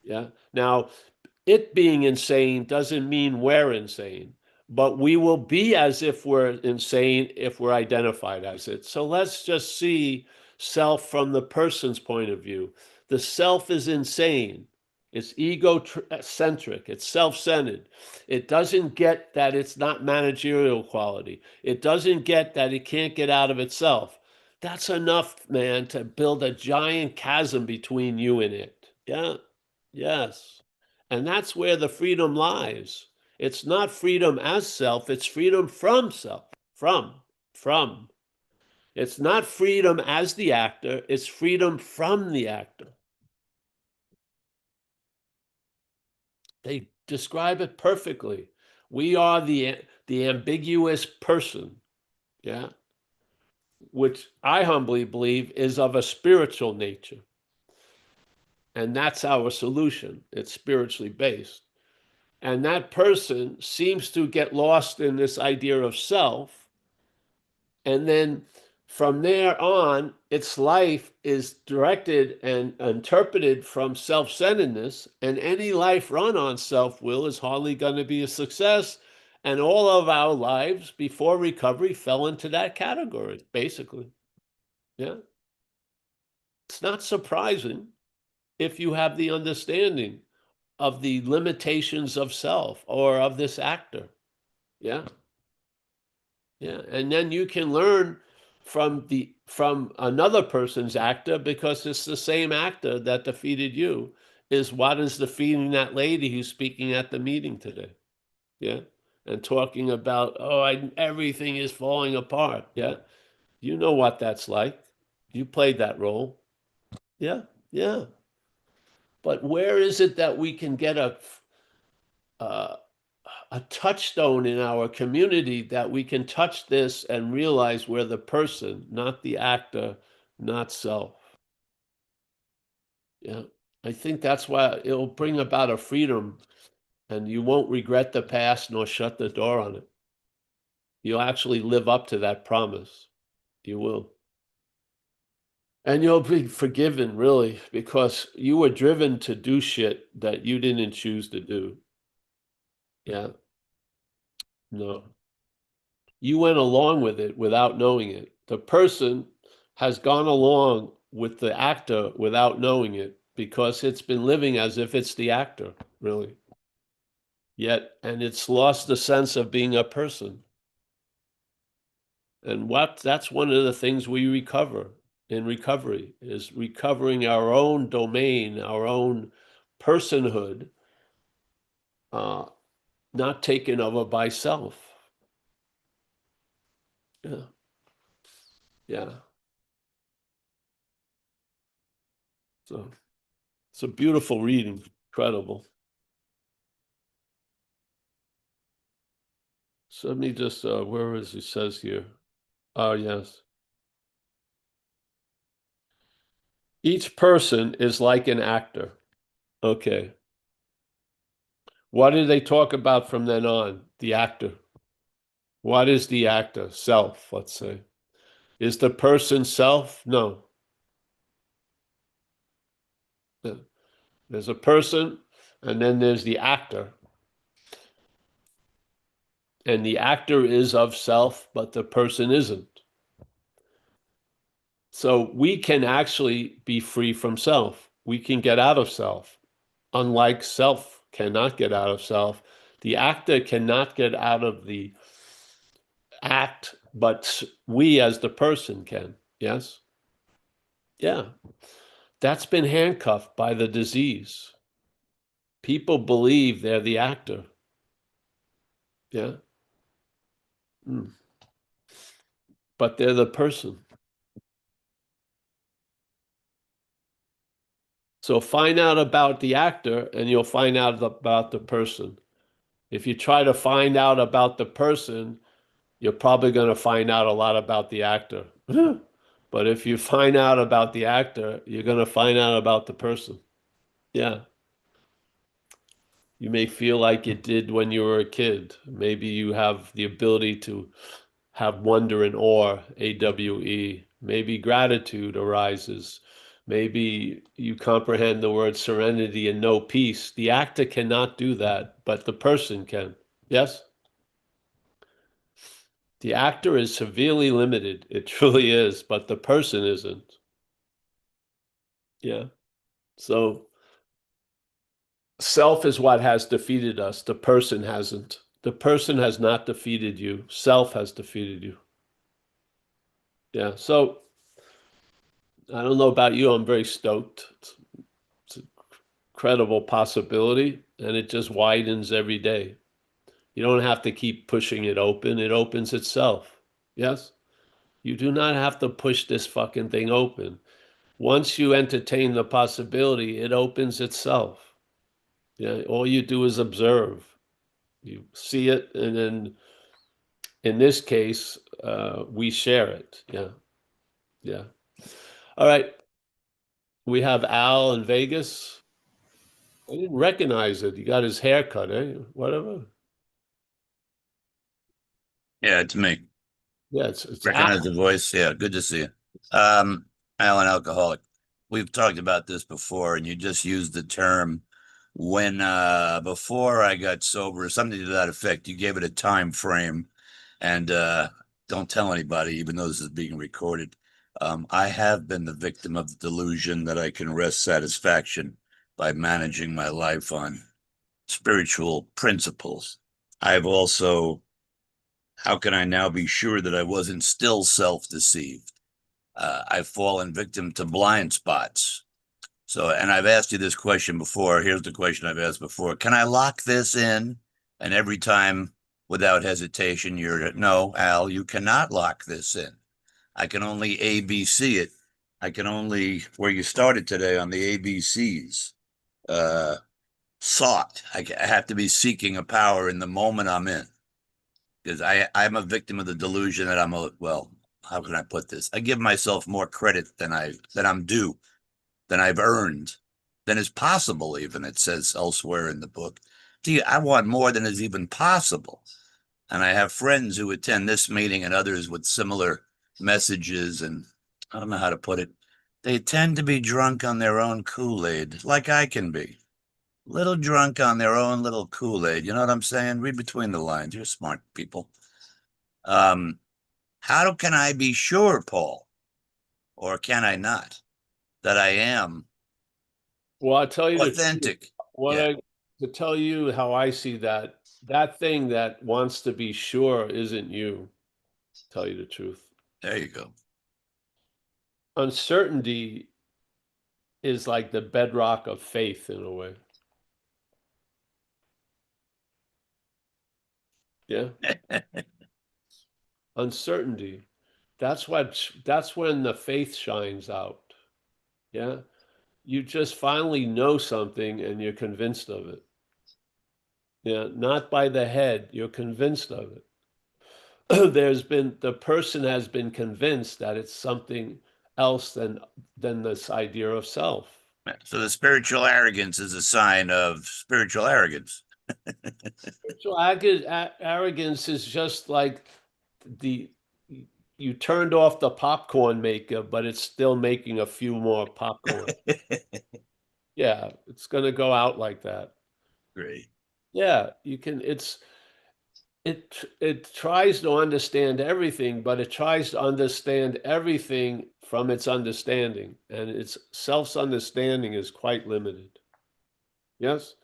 Yeah. Now, it being insane doesn't mean we're insane, but we will be as if we're insane if we're identified as it. So let's just see self from the person's point of view. The self is insane. It's egocentric. It's self-centered. It doesn't get that it's not managerial quality. It doesn't get that it can't get out of itself. That's enough, man, to build a giant chasm between you and it. Yeah. Yes. And that's where the freedom lies. It's not freedom as self, it's freedom from self. From. It's not freedom as the actor, it's freedom from the actor. They describe it perfectly. We are the ambiguous person, yeah, which I humbly believe is of a spiritual nature. And that's our solution. It's spiritually based. And that person seems to get lost in this idea of self. And then from there on, its life is directed and interpreted from self centeredness. And any life run on self will is hardly going to be a success. And all of our lives before recovery fell into that category, basically. Yeah. It's not surprising if you have the understanding of the limitations of self or of this actor. Yeah. Yeah. And then you can learn from another person's actor because it's the same actor that defeated you is what is defeating that lady who's speaking at the meeting today. Yeah. And talking about, oh, everything is falling apart. Yeah. You know what that's like. You played that role. Yeah. Yeah. But where is it that we can get uh, a touchstone in our community that we can touch this and realize we're the person, not the actor, not self. Yeah. I think that's why it'll bring about a freedom and you won't regret the past nor shut the door on it. You'll actually live up to that promise. You will. And you'll be forgiven, really, because you were driven to do shit that you didn't choose to do. Yeah. No. You went along with it without knowing it. The person has gone along with the actor without knowing it because it's been living as if it's the actor, really. Yet, and it's lost the sense of being a person. And that's one of the things we recover in recovery is recovering our own domain, our own personhood, uh, not taken over by self. Yeah. Yeah. So it's a beautiful reading. Incredible. So let me just, where is it says here? Oh, yes. Each person is like an actor. Okay. What do they talk about from then on? The actor. What is the actor? Self, let's say. Is the person self? No. There's a person, and then there's the actor. And the actor is of self, but the person isn't. So we can actually be free from self. We can get out of self. Unlike self cannot get out of self, the actor cannot get out of the act, but we as the person can. Yes? Yeah. That's been handcuffed by the disease. People believe they're the actor. Yeah. Mm. But they're the person. So find out about the actor and you'll find out about the person. If you try to find out about the person, you're probably going to find out a lot about the actor. But if you find out about the actor, you're going to find out about the person. Yeah. You may feel like you did when you were a kid. Maybe you have the ability to have wonder and awe, AWE. Maybe gratitude arises. Maybe you comprehend the word serenity and know peace. The actor cannot do that, but the person can. Yes? The actor is severely limited. It truly is, but the person isn't. Yeah. So self is what has defeated us. The person hasn't. The person has not defeated you. Self has defeated you. Yeah. So I don't know about you. I'm very stoked. It's an incredible possibility, and it just widens every day. You don't have to keep pushing it open. It opens itself. Yes? You do not have to push this fucking thing open. Once you entertain the possibility, it opens itself. Yeah, all you do is observe. You see it, and then in this case, we share it. Yeah, yeah. All right. We have Al in Vegas. I didn't recognize it. He got his hair cut, eh? Whatever. Yeah, it's me. Yeah, it's Recognize Al. the voice. Yeah, good to see you. Um, Alan Alcoholic. We've talked about this before, and you just used the term when before I got sober, something to that effect. You gave it a time frame, and don't tell anybody, even though this is being recorded. I have been the victim of the delusion that I can wrest satisfaction by managing my life on spiritual principles. I've also how can I now be sure that I wasn't still self-deceived? I've fallen victim to blind spots. So, and I've asked you this question before. Here's the question I've asked before. Can I lock this in? And every time, without hesitation, you're, no, Al, you cannot lock this in. I can only ABC it. I can only, where you started today on the ABCs, uh, sought. I have to be seeking a power in the moment I'm in because I'm a victim of the delusion that well, how can I put this? I give myself more credit than I'm due, than I've earned, than is possible. Even it says elsewhere in the book. Gee, I want more than is even possible, and I have friends who attend this meeting and others with similar messages, and I don't know how to put it. They tend to be drunk on their own Kool-Aid, like I can be. Little drunk on their own little Kool-Aid. You know what I'm saying? Read between the lines. You're smart people. Um, how can I be sure, Paul, or can I not, that I am Well, I'll tell you the truth. authentic? What Yeah, I to tell you how I see that, that thing that wants to be sure isn't you, tell you the truth. there you go. Uncertainty is like the bedrock of faith in a way. Yeah. Uncertainty. That's when the faith shines out. Yeah. You just finally know something and you're convinced of it. Yeah. Not by the head, you're convinced of it. the person has been convinced that it's something else than this idea of self. So the spiritual arrogance is a sign of spiritual arrogance. Spiritual arrogance is just like the you turned off the popcorn maker, but it's still making a few more popcorn. Yeah, it's gonna go out like that. Great. Yeah, you can. It tries to understand everything, but it tries to understand everything from its understanding, and its self-understanding is quite limited. Yes,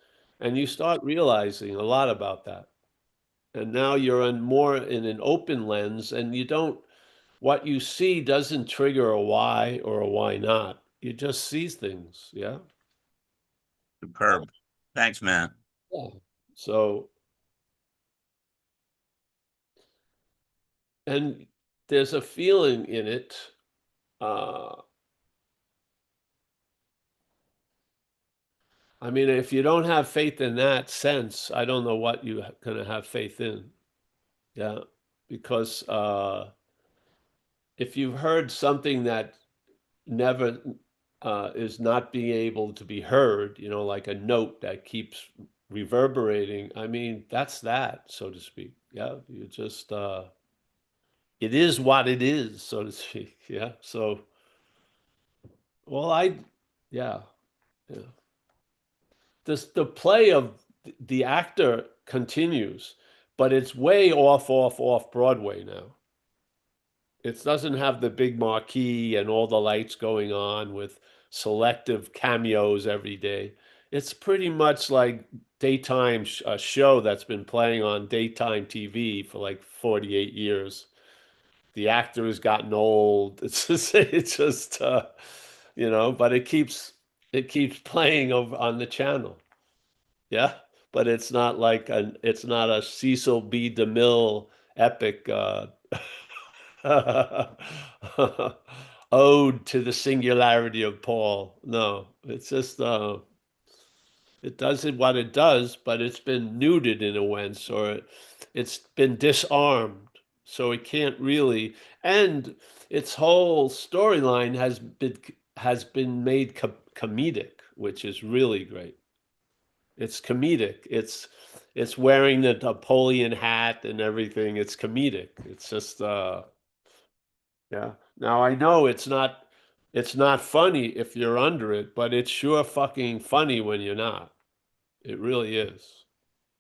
and you start realizing a lot about that. And now you're in more in an open lens, and you don't, what you see doesn't trigger a why or a why not. You just see things. Yeah. Superb. Thanks, man. Yeah. So, and there's a feeling in it. Uh, I mean, if you don't have faith in that sense, I don't know what you're going to have faith in. Yeah. Because if you've heard something that never is not being able to be heard, like a note that keeps reverberating, I mean, that's that, so to speak. Yeah. You just, it is what it is, so to speak. Yeah. So, well, yeah, yeah. The play of the actor continues, but it's way off Broadway now. It doesn't have the big marquee and all the lights going on with selective cameos every day. It's pretty much like daytime a show that's been playing on daytime TV for like 48 years. The actor has gotten old. But it keeps playing over on the channel. Yeah, but it's not a Cecil B. DeMille epic ode to the singularity of Paul. No, it's just it does it what it does, but it's been neutered in a sense, or it's been disarmed, so it can't really. And its whole storyline has been made comedic, which is really great. It's comedic. It's wearing the Napoleon hat and everything. It's comedic. It's just yeah. Now I know it's not funny if you're under it, but it's sure fucking funny when you're not. It really is.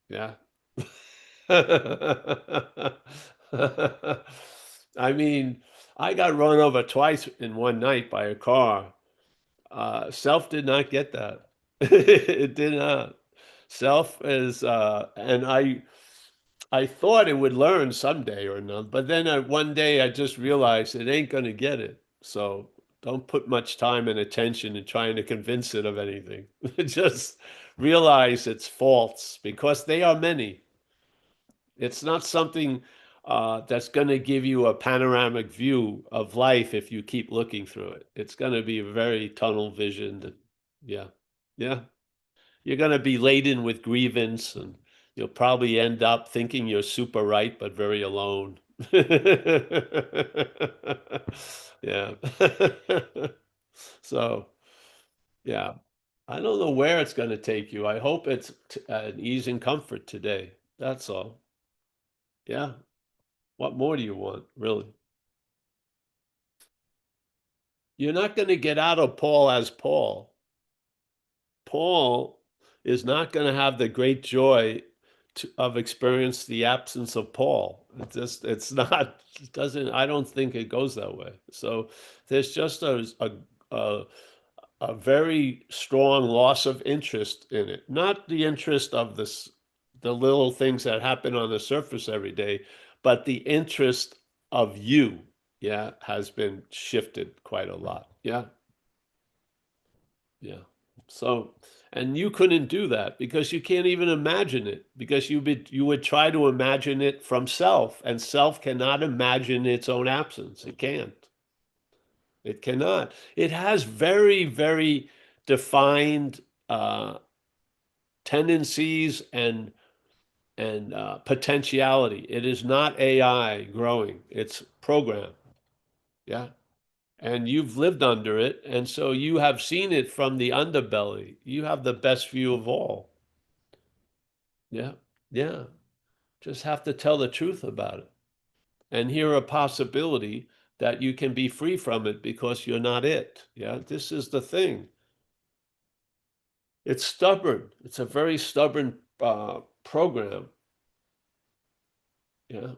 Yeah. I mean, I got run over twice in one night by a car. Self did not get that. It did not. Self is, and I thought it would learn someday or another, but then one day I just realized it ain't gonna get it. So don't put much time and attention in trying to convince it of anything. Just realize its faults because they are many. It's not something that's going to give you a panoramic view of life if you keep looking through it. It's going to be very tunnel visioned. Yeah, yeah. You're going to be laden with grievance, and you'll probably end up thinking you're super right, but very alone. Yeah. So, yeah. I don't know where it's going to take you. I hope it's an ease and comfort today. That's all. Yeah. What more do you want, really? You're not going to get out of Paul as Paul. Paul is not going to have the great joy of experience the absence of Paul. It's not, it doesn't, I don't think it goes that way. So there's just a very strong loss of interest in it. Not the interest of the little things that happen on the surface every day, but the interest of you, yeah, has been shifted quite a lot. Yeah. Yeah. So, and you couldn't do that because you can't even imagine it because you would try to imagine it from self, and self cannot imagine its own absence. It can't. It cannot. It has very, very defined tendencies and and potentiality. It is not AI growing, it's program. Yeah. And you've lived under it. And so you have seen it from the underbelly. You have the best view of all. Yeah. Yeah. Just have to tell the truth about it and hear a possibility that you can be free from it because you're not it. Yeah. This is the thing. It's stubborn. It's a very stubborn program. Yeah.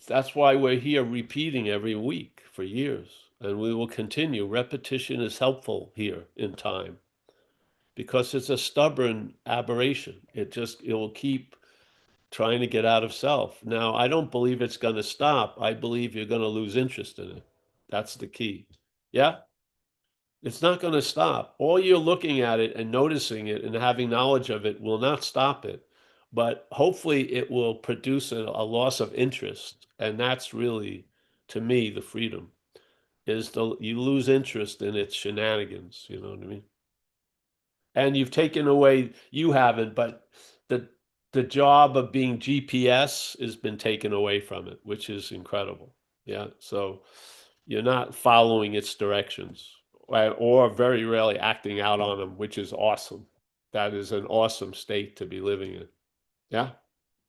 That's why we're here repeating every week for years. And we will continue. Repetition is helpful here in time because it's a stubborn aberration. It will keep trying to get out of self. Now, I don't believe it's going to stop. I believe you're going to lose interest in it. That's the key. Yeah? It's not going to stop. All you're looking at it and noticing it and having knowledge of it will not stop it. But hopefully it will produce a loss of interest. And that's really, to me, the freedom is you lose interest in its shenanigans. You know what I mean? And you've taken away, you haven't, but the the job of being GPS has been taken away from it, which is incredible. Yeah. So you're not following its directions or very rarely acting out on them, which is awesome. That is an awesome state to be living in. Yeah.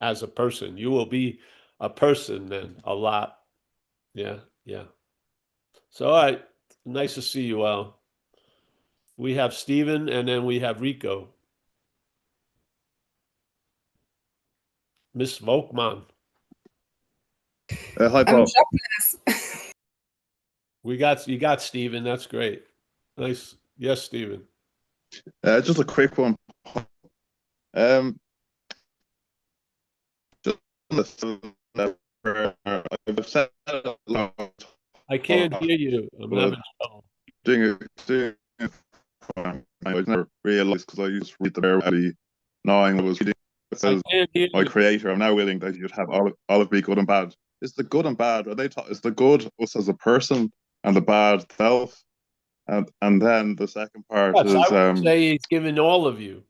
As a person, you will be a person then a lot. Yeah. Yeah. So, all right. Nice to see you, Al. We have Stephen and then we have Rico. Miss Volkman. Hi, I'm Paul. jobless. You got Stephen. That's great. Nice. Yes, Stephen. Just a quick one. Um, just I've said it a lot, I can't hear you. I'm but having trouble. doing it I never realized because I used to read the Bear knowing it was reading. It I says, can't hear "My you. creator, I'm now willing that you'd have olive be good and bad." Is the good and bad? Are they? Is the good us as a person and the bad self? And then the second part Yes, I is would say he's given all of you.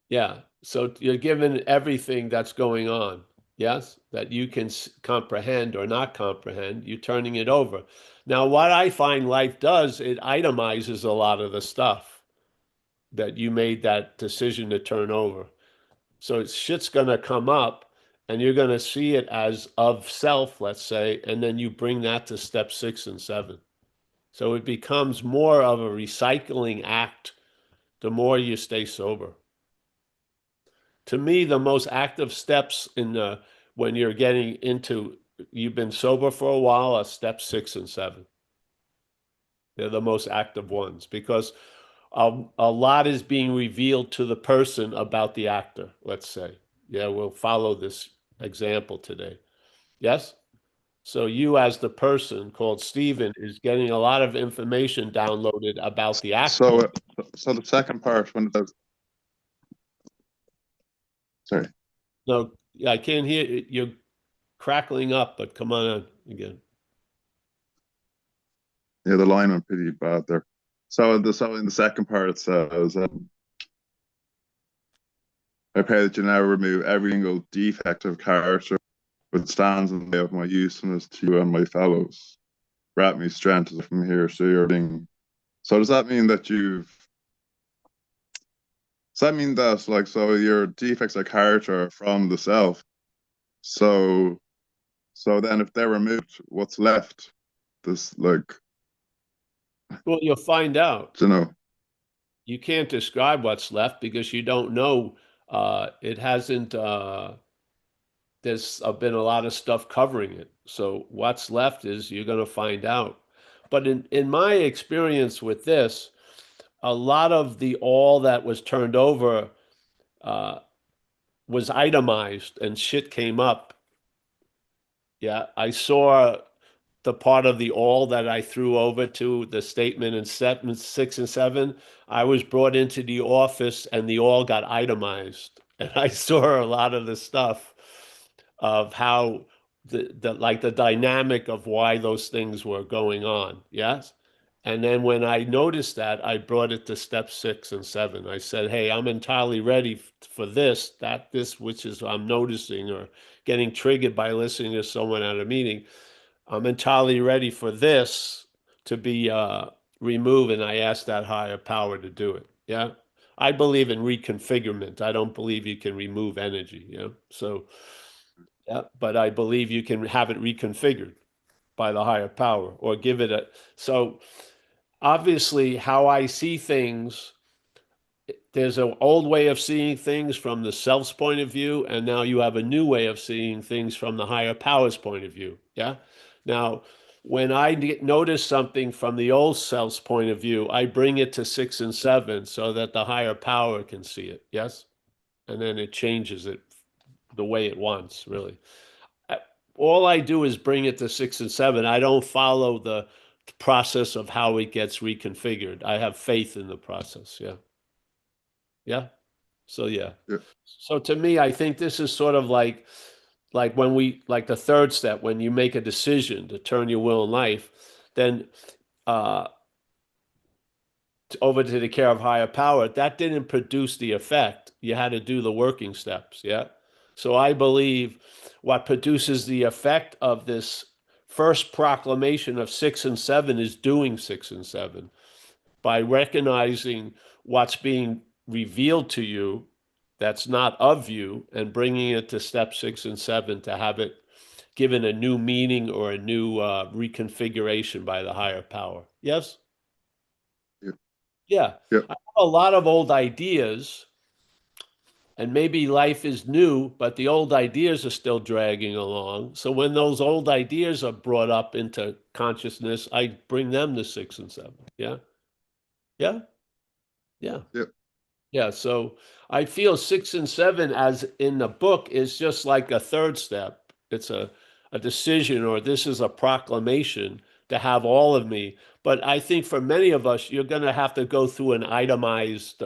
Yeah. So you're given everything that's going on. Yes, that you can comprehend or not comprehend. You're turning it over. Now, what I find life does, it itemizes a lot of the stuff that you made that decision to turn over. So shit's going to come up and you're going to see it as of self, let's say, and then you bring that to step 6 and 7. So it becomes more of a recycling act the more you stay sober. To me, the most active steps in the when you're getting into you've been sober for a while are step 6 and 7. They're the most active ones because a lot is being revealed to the person about the actor, let's say. Yeah, we'll follow this example today. Yes? So you as the person called Stephen is getting a lot of information downloaded about the actor. so the second part when it says, sorry. No, I can't hear you. You're crackling up, but come on again. Yeah, the line went pretty bad there. So in the second part it says, I pray that you now remove every single defect of character which stands in the way of my usefulness to you and my fellows. Grant me strength from here, so you're being. So does that mean that so your defects of character are from the self? So then if they're removed, what's left? This Well, you'll find out. you know. You can't describe what's left because you don't know. It hasn't. There's been a lot of stuff covering it. So what's left is you're going to find out. But in my experience with this, a lot of the all that was turned over uh, was itemized and shit came up. Yeah, I saw the part of the all that I threw over to the statement in step 6 and 7. I was brought into the office and the all got itemized. And I saw a lot of the stuff of how the like the dynamic of why those things were going on. Yes. And then when I noticed that, I brought it to step 6 and 7. I said, hey, I'm entirely ready for this, this which is I'm noticing or getting triggered by listening to someone at a meeting. I'm entirely ready for this to be removed, and I asked that higher power to do it. Yeah. I believe in reconfigurement. I don't believe you can remove energy. Yeah. So, yeah, but I believe you can have it reconfigured by the higher power or give it a. So, obviously, how I see things, there's an old way of seeing things from the self's point of view, and now you have a new way of seeing things from the higher power's point of view. Yeah. Now, when I notice something from the old self's point of view, I bring it to 6 and 7 so that the higher power can see it. Yes. And then it changes it the way it wants, really. All I do is bring it to 6 and 7. I don't follow the process of how it gets reconfigured. I have faith in the process. Yeah. Yeah. So yeah. Yeah. So to me, I think this is sort of like when like the third step, when you make a decision to turn your will and life, then over to the care of higher power, that didn't produce the effect. You had to do the working steps. Yeah. So I believe what produces the effect of this first proclamation of 6 and 7 is doing 6 and 7 by recognizing what's being revealed to you that's not of you and bringing it to step 6 and 7 to have it given a new meaning or a new reconfiguration by the higher power. Yes? Yeah. Yeah. Yeah. I have a lot of old ideas, and maybe life is new, but the old ideas are still dragging along. So when those old ideas are brought up into consciousness, I bring them to 6 and 7. Yeah. Yeah. Yeah. Yeah. Yeah. So I feel 6 and 7, as in the book, is just like a third step. It's a decision, or this is a proclamation to have all of me. But I think for many of us, you're going to have to go through an itemized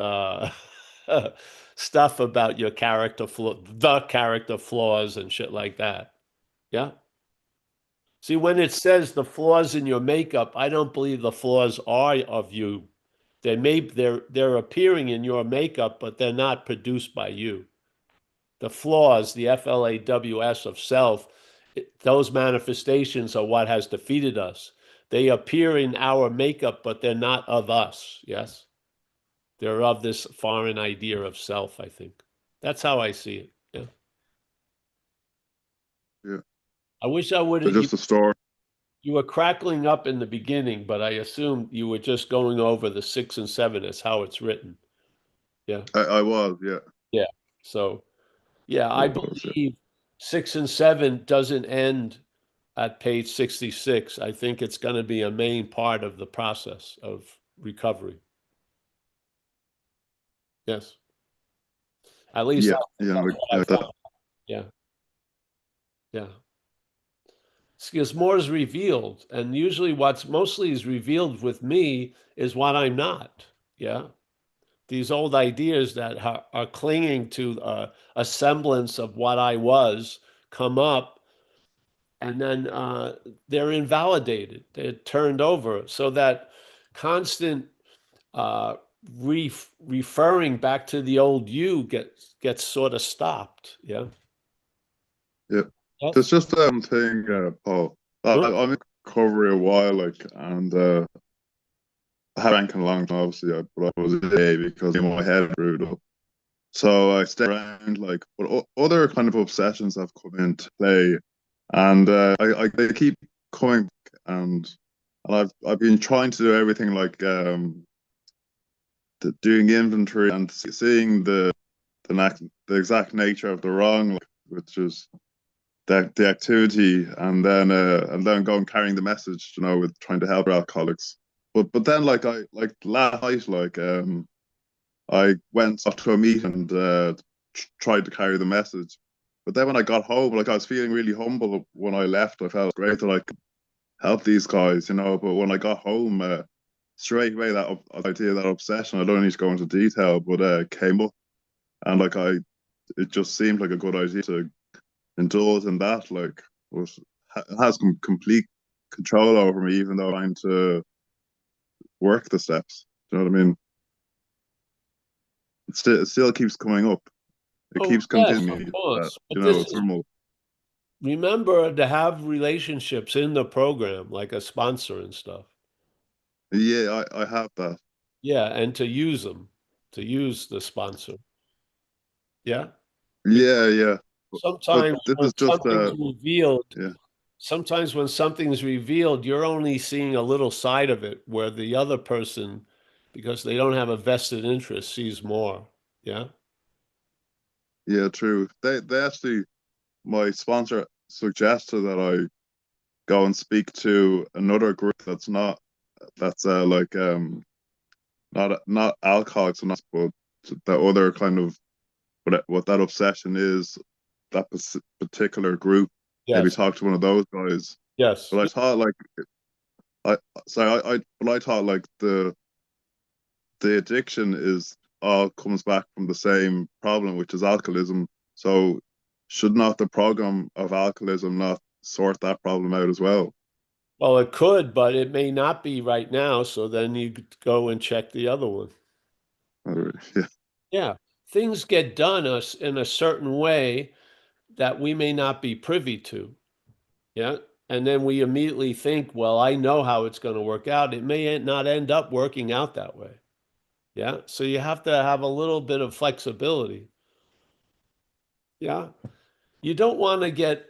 stuff about your the character flaws and shit like that. Yeah. See, when it says the flaws in your makeup, I don't believe the flaws are of you. They're appearing in your makeup, but they're not produced by you. The flaws, the FLAWS of self, those manifestations are what has defeated us. They appear in our makeup, but they're not of us. Yes. They're of this foreign idea of self, I think. That's how I see it. Yeah. Yeah. I wish I would So have. just a story. You were crackling up in the beginning, but I assumed you were just going over the 6 and 7 as how it's written. Yeah. I was, yeah. Yeah. So, yeah, I Was, yeah. believe 6 and 7 doesn't end at page 66. I think it's going to be a main part of the process of recovery. Yes. At least Yeah. Yeah. that's what I found. Yeah. Yeah. Because more is revealed, and usually what's mostly is revealed with me is what I'm not. Yeah. These old ideas that are clinging to a semblance of what I was come up, and then they're invalidated. They're turned over, so that constant uh, referring back to the old you gets sort of stopped. Yeah. Yeah. There's Yes. just thing, Paul. Huh? I'm in recovery a while, like, and I haven't drank in a long time, obviously, but I was a day because my head screwed up. So I stay around, like, but other kind of obsessions have come into play, and they keep coming, and I've been trying to do everything like doing inventory and seeing the exact nature of the wrong, like, which is the activity, and then go and carrying the message, with trying to help alcoholics. But then like last night, like I went off to a meeting and tried to carry the message. But then when I got home, like I was feeling really humble when I left. I felt great that I could help these guys, But when I got home, straight away that idea, that obsession, I don't need to go into detail, but came up, and like it just seemed like a good idea to indulge in that. Like, it has complete control over me, even though I'm trying to work the steps. Do you know what I mean? It still keeps coming up. It Oh, keeps yes, continuing of that, course. But you know, this it's is, normal. remember to have relationships in the program, like a sponsor and stuff. Yeah, I have that. Yeah, and to use them, to use the sponsor. Yeah. Because Yeah, yeah. But sometimes this when is just something's revealed, yeah, sometimes when something's revealed, you're only seeing a little side of it where the other person, because they don't have a vested interest, sees more. Yeah. yeah, true. They actually, my sponsor suggested that I go and speak to another group that's like not alcoholics and not, but the other kind of what that obsession is, that particular group. Maybe Yes. talk to one of those guys. Yes. But I thought like but I thought like the addiction is all comes back from the same problem, which is alcoholism. So should not the program of alcoholism not sort that problem out as well? Well, it could, but it may not be right now. So then you could go and check the other one. Yeah, Yeah. Things get done us in a certain way that we may not be privy to. Yeah. And then we immediately think, well, I know how it's going to work out. It may not end up working out that way. Yeah. So you have to have a little bit of flexibility. Yeah. You don't want to get,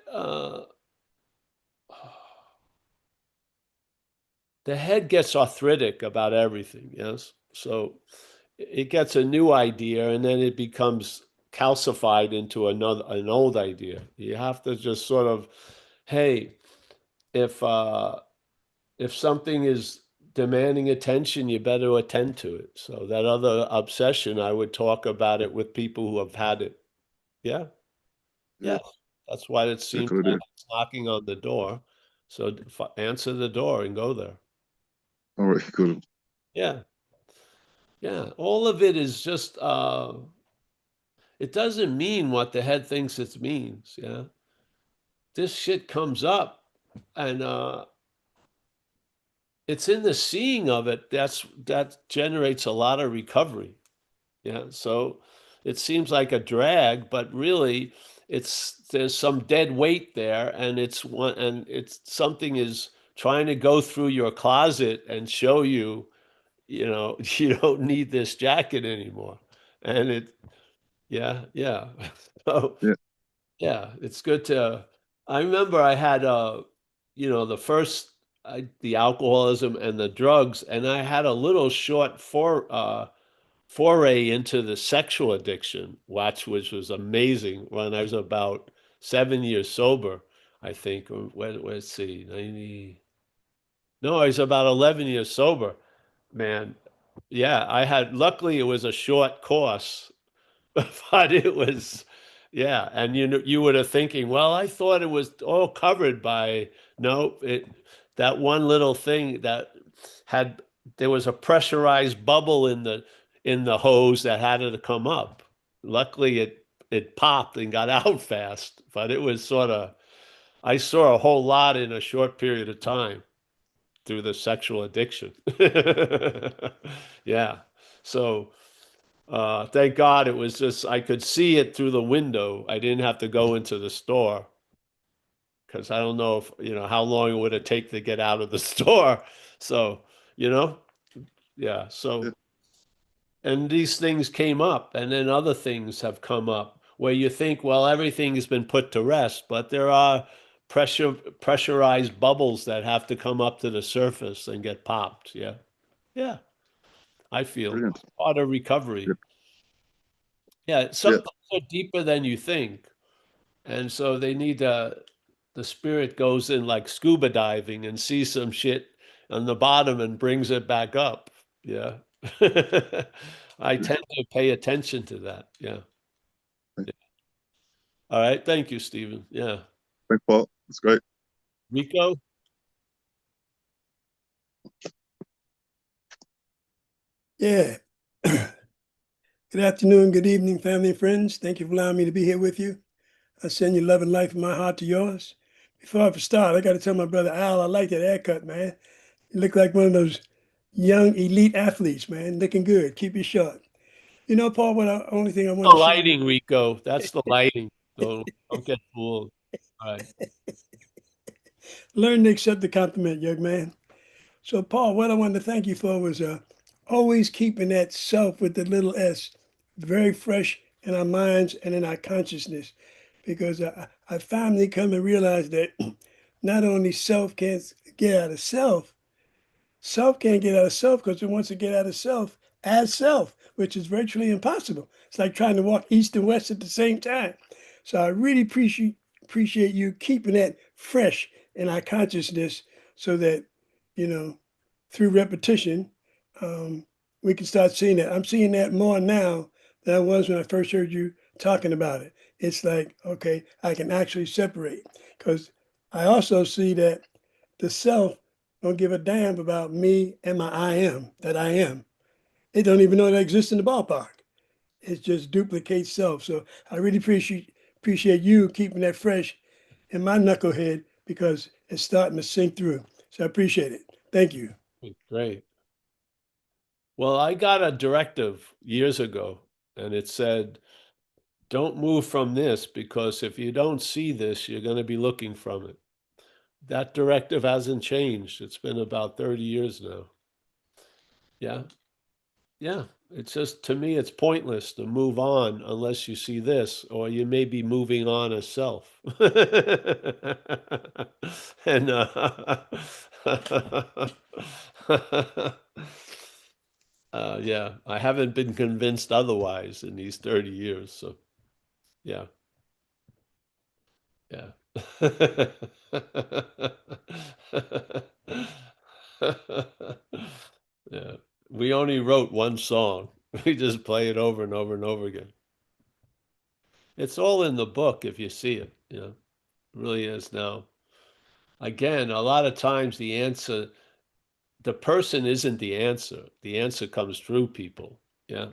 the head gets arthritic about everything. Yes. So it gets a new idea and then it becomes calcified into an old idea. You have to just sort of, hey, if uh, if something is demanding attention, you better attend to it. So that other obsession, I would talk about it with people who have had it. Yeah, yeah, yes. That's why it yeah, seems good like idea. it's knocking on the door. So answer the door and go there. All right, good. Yeah, yeah. All of it is just it doesn't mean what the head thinks it means. Yeah. This shit comes up and it's in the seeing of it that generates a lot of recovery. Yeah. So it seems like a drag, but really there's some dead weight there and it's something is trying to go through your closet and show you, you don't need this jacket anymore. And yeah, yeah. So Yeah, yeah, it's good to. I remember I had the first the alcoholism and the drugs, and I had a little short foray into the sexual addiction, which was amazing when I was about 7 years sober, I think. Or let's see, 90. No, I was about 11 years sober, man. Yeah, luckily it was a short course, but it was, yeah. And you would have thinking, well, I thought it was all covered by, no, that one little thing that had, there was a pressurized bubble in the hose that had to come up. Luckily it popped and got out fast, but it was sort of, I saw a whole lot in a short period of time through the sexual addiction. Yeah. So thank God it was just, I could see it through the window. I didn't have to go into the store because I don't know if, how long it would have taken to get out of the store. So, you know, yeah. yeah, So, and these things came up and then other things have come up where you think, well, everything has been put to rest, but there are pressurized bubbles that have to come up to the surface and get popped. Yeah. Yeah. I feel brilliant. part of recovery. Yeah, Yeah, yeah, some things are deeper than you think. And so they need the spirit goes in like scuba diving and sees some shit on the bottom and brings it back up. Yeah. I yeah. tend to pay attention to that. Yeah. Thank- Yeah. All right. Thank you, Stephen. Yeah. Thanks, Paul. It's great. Rico? Yeah. Good afternoon, good evening, family and friends. Thank you for allowing me to be here with you. I send you love and life from my heart to yours. Before I start, I got to tell my brother Al, I like that haircut, man. You look like one of those young elite athletes, man, looking good. Keep it sharp. You know, Paul, only thing I The wanted to share. lighting, Rico. That's the lighting. Don't get fooled. All right. Learn to accept the compliment, young man. So, Paul, what I wanted to thank you for was always keeping that self with the little s very fresh in our minds and in our consciousness. Because I finally come to realize that not only self can't get out of self, self can't get out of self because it wants to get out of self as self, which is virtually impossible. It's like trying to walk east and west at the same time. So I really appreciate you keeping that fresh in our consciousness so that, you know, through repetition, um, we can start seeing that. I'm seeing that more now than I was when I first heard you talking about it. It's like, okay, I can actually separate because I also see that the self don't give a damn about me and my I am, that I am. It don't even know that exists in the ballpark. It just duplicates self. So I really appreciate you keeping that fresh in my knucklehead because it's starting to sink through. So I appreciate it. Thank you. Great. Well, I got a directive years ago, and it said, don't move from this because if you don't see this, you're going to be looking from it. That directive hasn't changed. It's been about 30 years now. Yeah. Yeah. It's just, to me, it's pointless to move on unless you see this, or you may be moving on as self. And yeah, I haven't been convinced otherwise in these 30 years. So, yeah. Yeah. Yeah. We only wrote one song. We just play it over and over and over again. It's all in the book if you see it, you know. It really is now. Again, a lot of times the answer, the person isn't the answer. The answer comes through people. Yeah.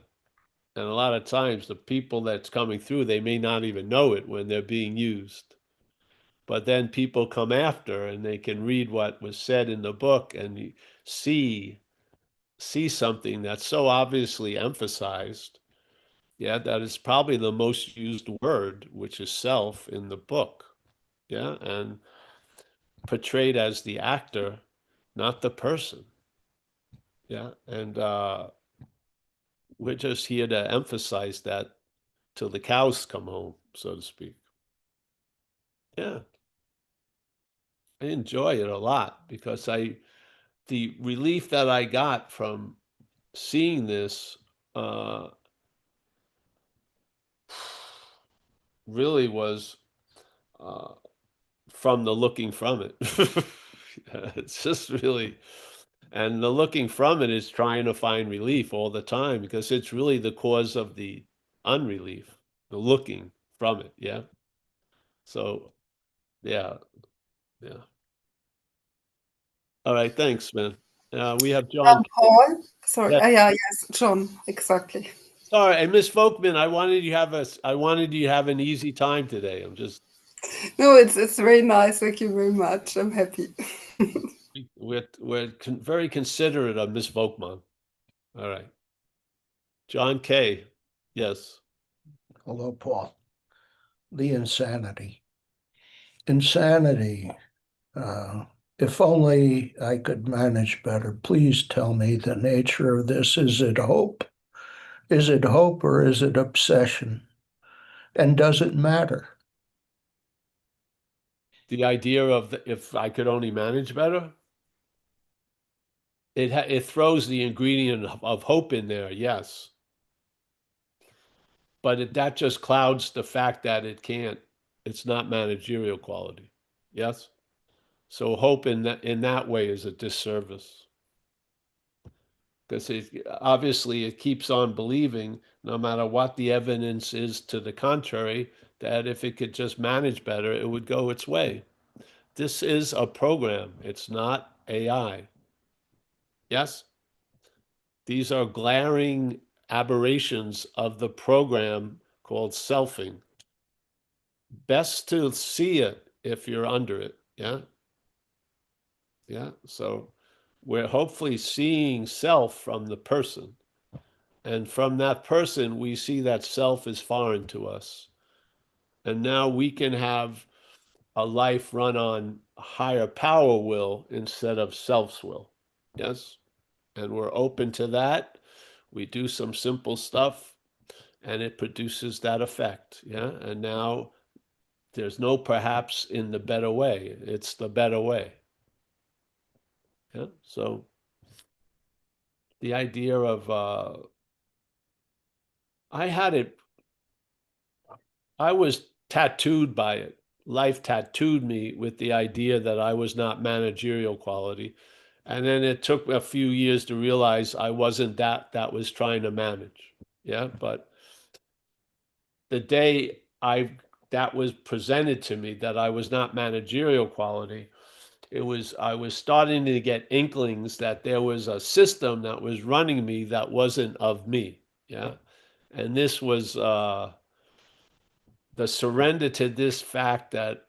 And a lot of times the people that's coming through, they may not even know it when they're being used. But then people come after and they can read what was said in the book and see something that's so obviously emphasized. Yeah, that is probably the most used word, which is self, in the book. Yeah, and portrayed as the actor, not the person. Yeah, and we're just here to emphasize that till the cows come home, so to speak. Yeah, I enjoy it a lot because the relief that I got from seeing this really was uh, from the looking from it. It's just really, and the looking from it is trying to find relief all the time because it's really the cause of the unrelief, the looking from it. Yeah. So, yeah, yeah. All right. Thanks, man. We have John. Paul, sorry. Yeah. Yeah, yes, John, exactly. Sorry, and Miss Folkman, I wanted you to have an easy time today. I'm just, No, it's very nice. Thank you very much. I'm happy. we're very considerate of Miss Folkman. All right. John K. Yes. Hello, Paul. The insanity. Insanity. If only I could manage better. Please tell me the nature of this. Is it hope? Is it hope or is it obsession? And does it matter? The idea of if I could only manage better, it throws the ingredient of hope in there, yes. But that just clouds the fact that it's not managerial quality. Yes? So hope in that way is a disservice. Because obviously it keeps on believing, no matter what the evidence is to the contrary, that if it could just manage better, it would go its way. This is a program. It's not AI. Yes? These are glaring aberrations of the program called selfing. Best to see it if you're under it. Yeah. Yeah. So we're hopefully seeing self from the person. And from that person, we see that self is foreign to us. And now we can have a life run on higher power will instead of self's will. Yes? And we're open to that. We do some simple stuff and it produces that effect. Yeah. And now there's no perhaps in the better way. It's the better way. Yeah. So the idea of I was tattooed by it. Life tattooed me with the idea that I was not managerial quality. And then it took a few years to realize I wasn't that was trying to manage. Yeah. But the day that was presented to me that I was not managerial quality, I was starting to get inklings that there was a system that was running me that wasn't of me. Yeah. And this was the surrender to this fact that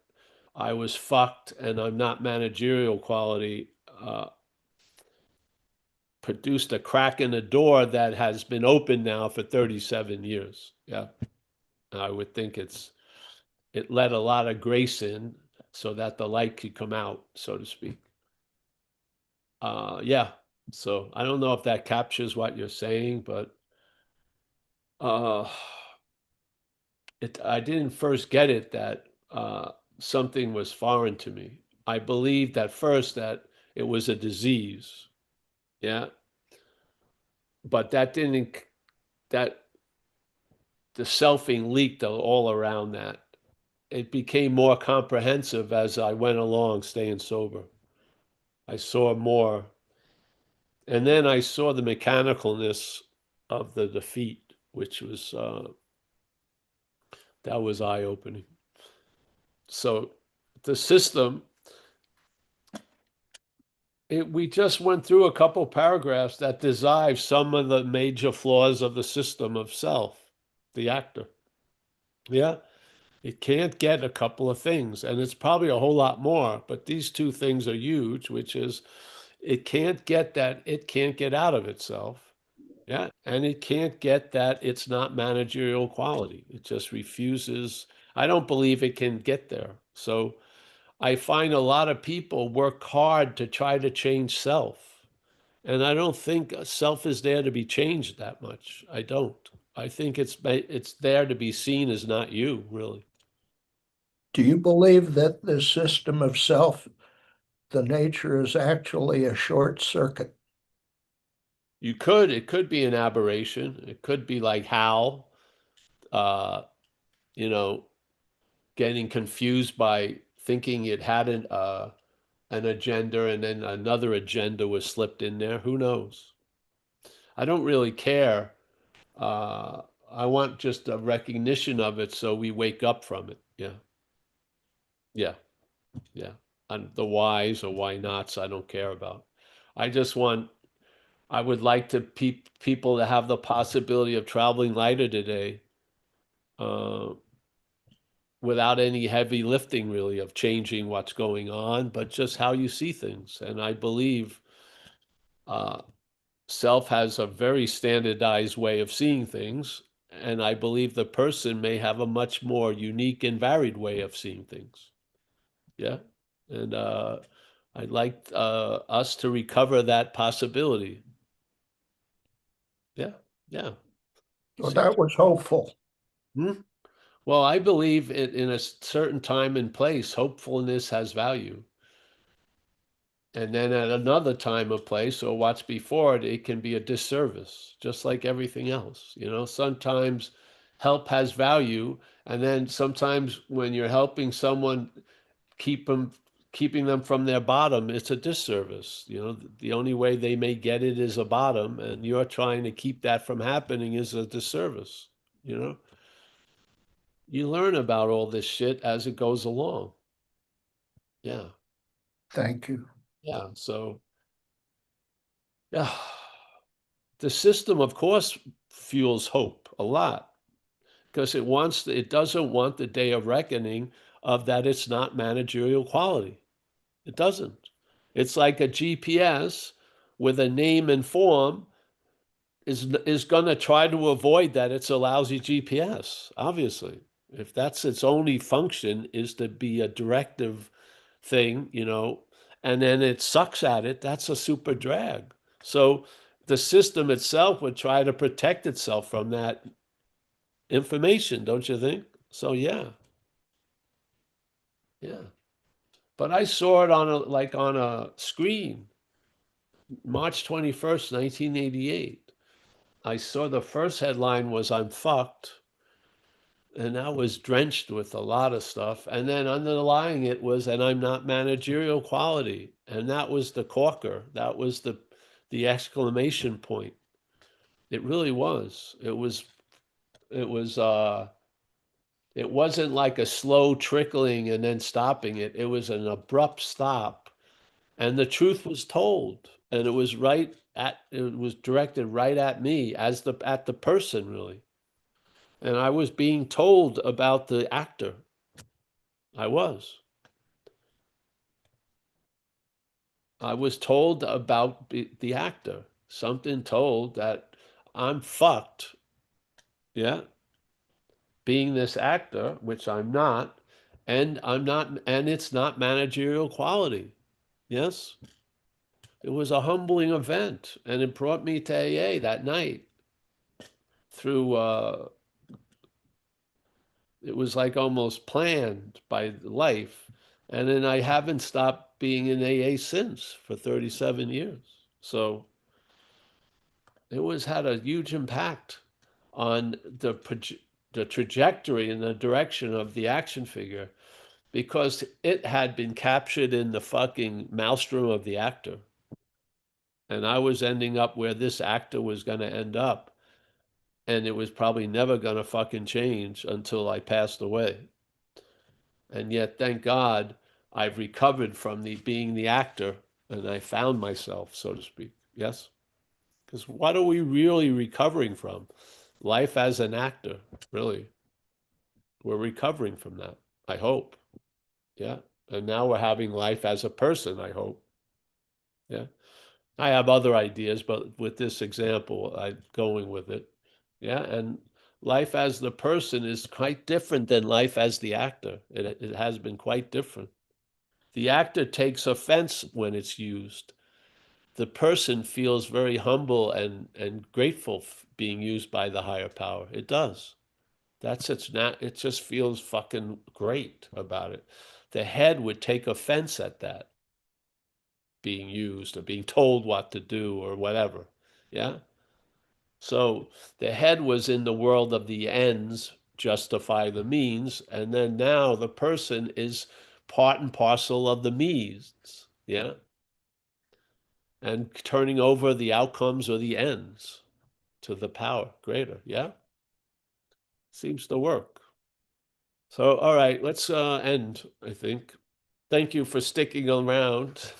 I was fucked and I'm not managerial quality produced a crack in the door that has been open now for 37 years. Yeah. I would think it let a lot of grace in so that the light could come out, so to speak. Yeah. So I don't know if that captures what you're saying, but uh, I didn't first get it that something was foreign to me. I believed at first that it was a disease. Yeah. But that didn't, that the selfing leaked all around that. It became more comprehensive as I went along, staying sober. I saw more. And then I saw the mechanicalness of the defeat, which was, that was eye opening. So the system, we just went through a couple paragraphs that describe some of the major flaws of the system of self, the actor. Yeah. It can't get a couple of things, and it's probably a whole lot more, but these two things are huge, which is it can't get that it can't get out of itself. Yeah. And it can't get that it's not managerial quality. It just refuses. I don't believe it can get there. So I find a lot of people work hard to try to change self. And I don't think self is there to be changed that much. I don't. I think it's there to be seen as not you, really. Do you believe that the system of self, the nature, is actually a short circuit? It could be an aberration. It could be like Hal, uh, you know, getting confused by thinking it had an agenda and then another agenda was slipped in there. Who knows? I don't really care. I want just a recognition of it so we wake up from it. Yeah. Yeah. Yeah. And the whys or why nots, I don't care about. I just want, I would like to people to have the possibility of traveling lighter today uh, without any heavy lifting, really, of changing what's going on, but just how you see things. And I believe uh, self has a very standardized way of seeing things. And I believe the person may have a much more unique and varied way of seeing things. Yeah. And I'd like us to recover that possibility. Yeah. Yeah. Well, that was hopeful. Hmm? Well, I believe it in a certain time and place, hopefulness has value. And then at another time or place or what's before it, it can be a disservice, just like everything else. You know, sometimes help has value. And then sometimes when you're helping someone keeping them from their bottom, it's a disservice. You know, the only way they may get it is a bottom, and you're trying to keep that from happening is a disservice. You know, you learn about all this shit as it goes along. Yeah. Thank you. Yeah. So, yeah, the system, of course, fuels hope a lot because it doesn't want the day of reckoning of that it's not managerial quality. It doesn't. It's like a GPS with a name and form is going to try to avoid that. It's a lousy GPS, obviously. If that's its only function is to be a directive thing, and then it sucks at it, that's a super drag. So the system itself would try to protect itself from that information, don't you think? So yeah. Yeah. But I saw it on a screen, March 21st, 1988. I saw the first headline was "I'm fucked," and that was drenched with a lot of stuff. And then underlying it was "and I'm not managerial quality." And that was the corker. That was the exclamation point. It really was. It wasn't like a slow trickling and then stopping it. It was an abrupt stop. And the truth was told. And it was directed right at me as at the person, really. And I was being told about the actor. I was. I was told about the actor. Something told that I'm fucked. Yeah. Being this actor, which I'm not, and it's not managerial quality. Yes. It was a humbling event, and it brought me to AA that night through it was like almost planned by life. And then I haven't stopped being in AA since for 37 years. So it had a huge impact on the trajectory and the direction of the action figure because it had been captured in the fucking maelstrom of the actor. And I was ending up where this actor was going to end up. And it was probably never going to fucking change until I passed away. And yet, thank God, I've recovered from being the actor and I found myself, so to speak. Yes? Because what are we really recovering from? Life as an actor, really. We're recovering from that, I hope. Yeah. And now we're having life as a person, I hope. Yeah. I have other ideas, but with this example, I'm going with it. Yeah. And life as the person is quite different than life as the actor. It has been quite different. The actor takes offense when it's used. The person feels very humble and grateful being used by the higher power. It does. It just feels fucking great about it. The head would take offense at that being used or being told what to do or whatever. Yeah. So the head was in the world of the ends justify the means, and then now the person is part and parcel of the means. Yeah. And turning over the outcomes or the ends to the power greater. Yeah. Seems to work. So, all right, let's end, I think. Thank you for sticking around.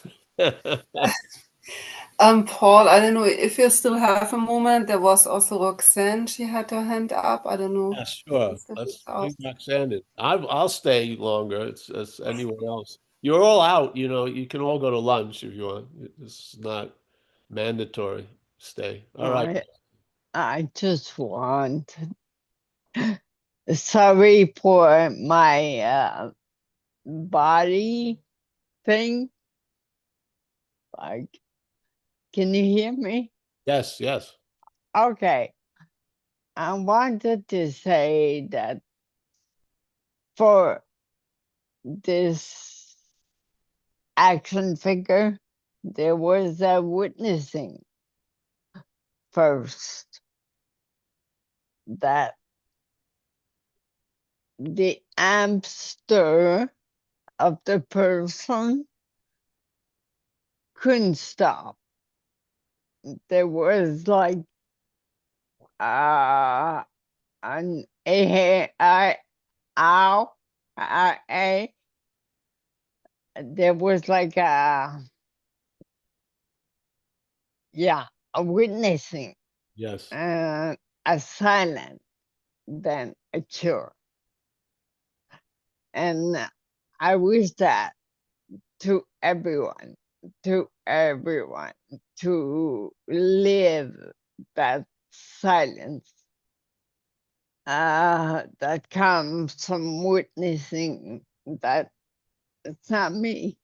Paul, I don't know if you still have a moment. There was also Roxanne. She had her hand up. I don't know. Yeah, sure. Let's bring Roxanne in. I'll stay longer. It's anyone else. You're all out, you can all go to lunch if you want. It's not mandatory. Stay. All right. I just want, sorry for my body thing. Like, can you hear me? Yes, yes. Okay. I wanted to say that for this action figure, there was a witnessing first that the hamster of the person couldn't stop. There was like an there was like a witnessing, Yes. a silent, then a cure. And I wish that to everyone. to everyone to live that silence that comes from witnessing that it's not me.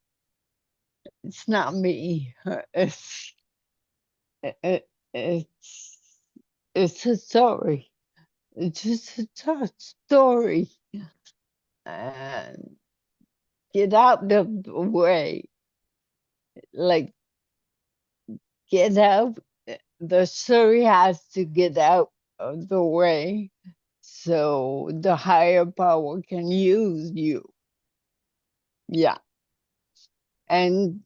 It's not me. It's it's a story. It's just a tough story. And get out of the way. Like, get out. The story has to get out of the way so the higher power can use you. Yeah. And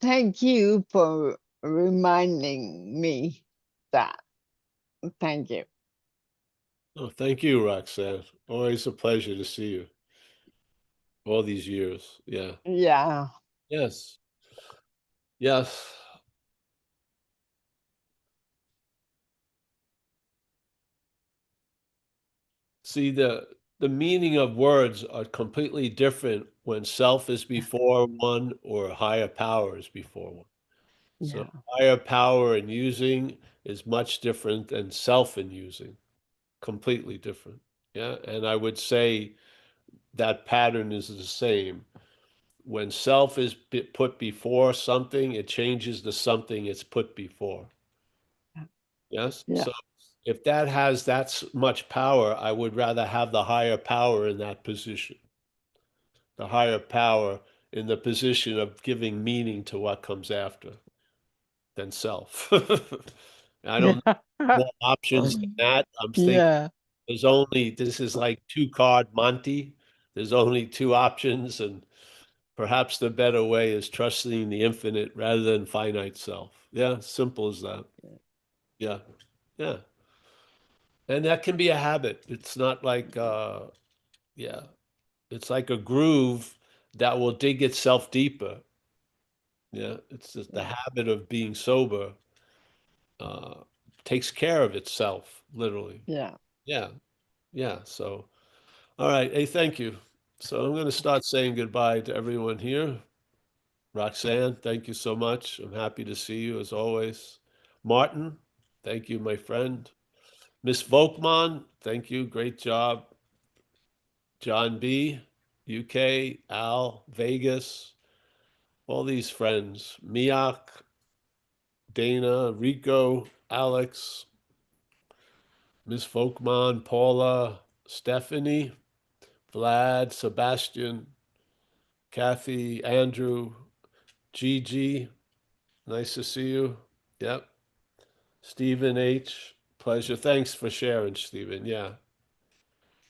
thank you for reminding me that. Thank you. Oh, thank you, Roxanne. Always a pleasure to see you. All these years. Yeah. Yeah. Yes. Yes. See, the meaning of words are completely different when self is before one or higher power is before one. So Yeah. higher power in using is much different than self in using. Completely different. Yeah. And I would say that pattern is the same. When self is put before something, it changes the something it's put before. Yes. Yeah. So if that has that much power, I would rather have the higher power in that position. The higher power in the position of giving meaning to what comes after than self. I don't know more options than that. I'm thinking Yeah. this is like two card Monty. There's only two options, and perhaps the better way is trusting the infinite rather than finite self. Yeah, simple as that. Yeah, yeah. And that can be a habit. It's not like, yeah, it's like a groove that will dig itself deeper. Yeah, it's just the habit of being sober uh, takes care of itself, literally. Yeah. Yeah, yeah. So, all right. Hey, thank you. So I'm going to start saying goodbye to everyone here. Roxanne, thank you so much. I'm happy to see you as always. Martin, thank you, my friend. Miss Volkman, thank you. Great job. John B., UK, Al, Vegas, all these friends. Miak, Dana, Rico, Alex, Miss Volkman, Paula, Stephanie, Vlad, Sebastian, Kathy, Andrew, Gigi, nice to see you. Yep. Stephen H., pleasure. Thanks for sharing, Stephen. Yeah.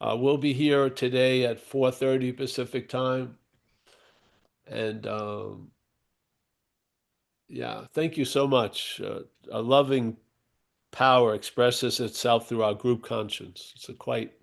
We'll be here today at 4:30 Pacific time. And yeah, thank you so much. A loving power expresses itself through our group conscience. It's a quite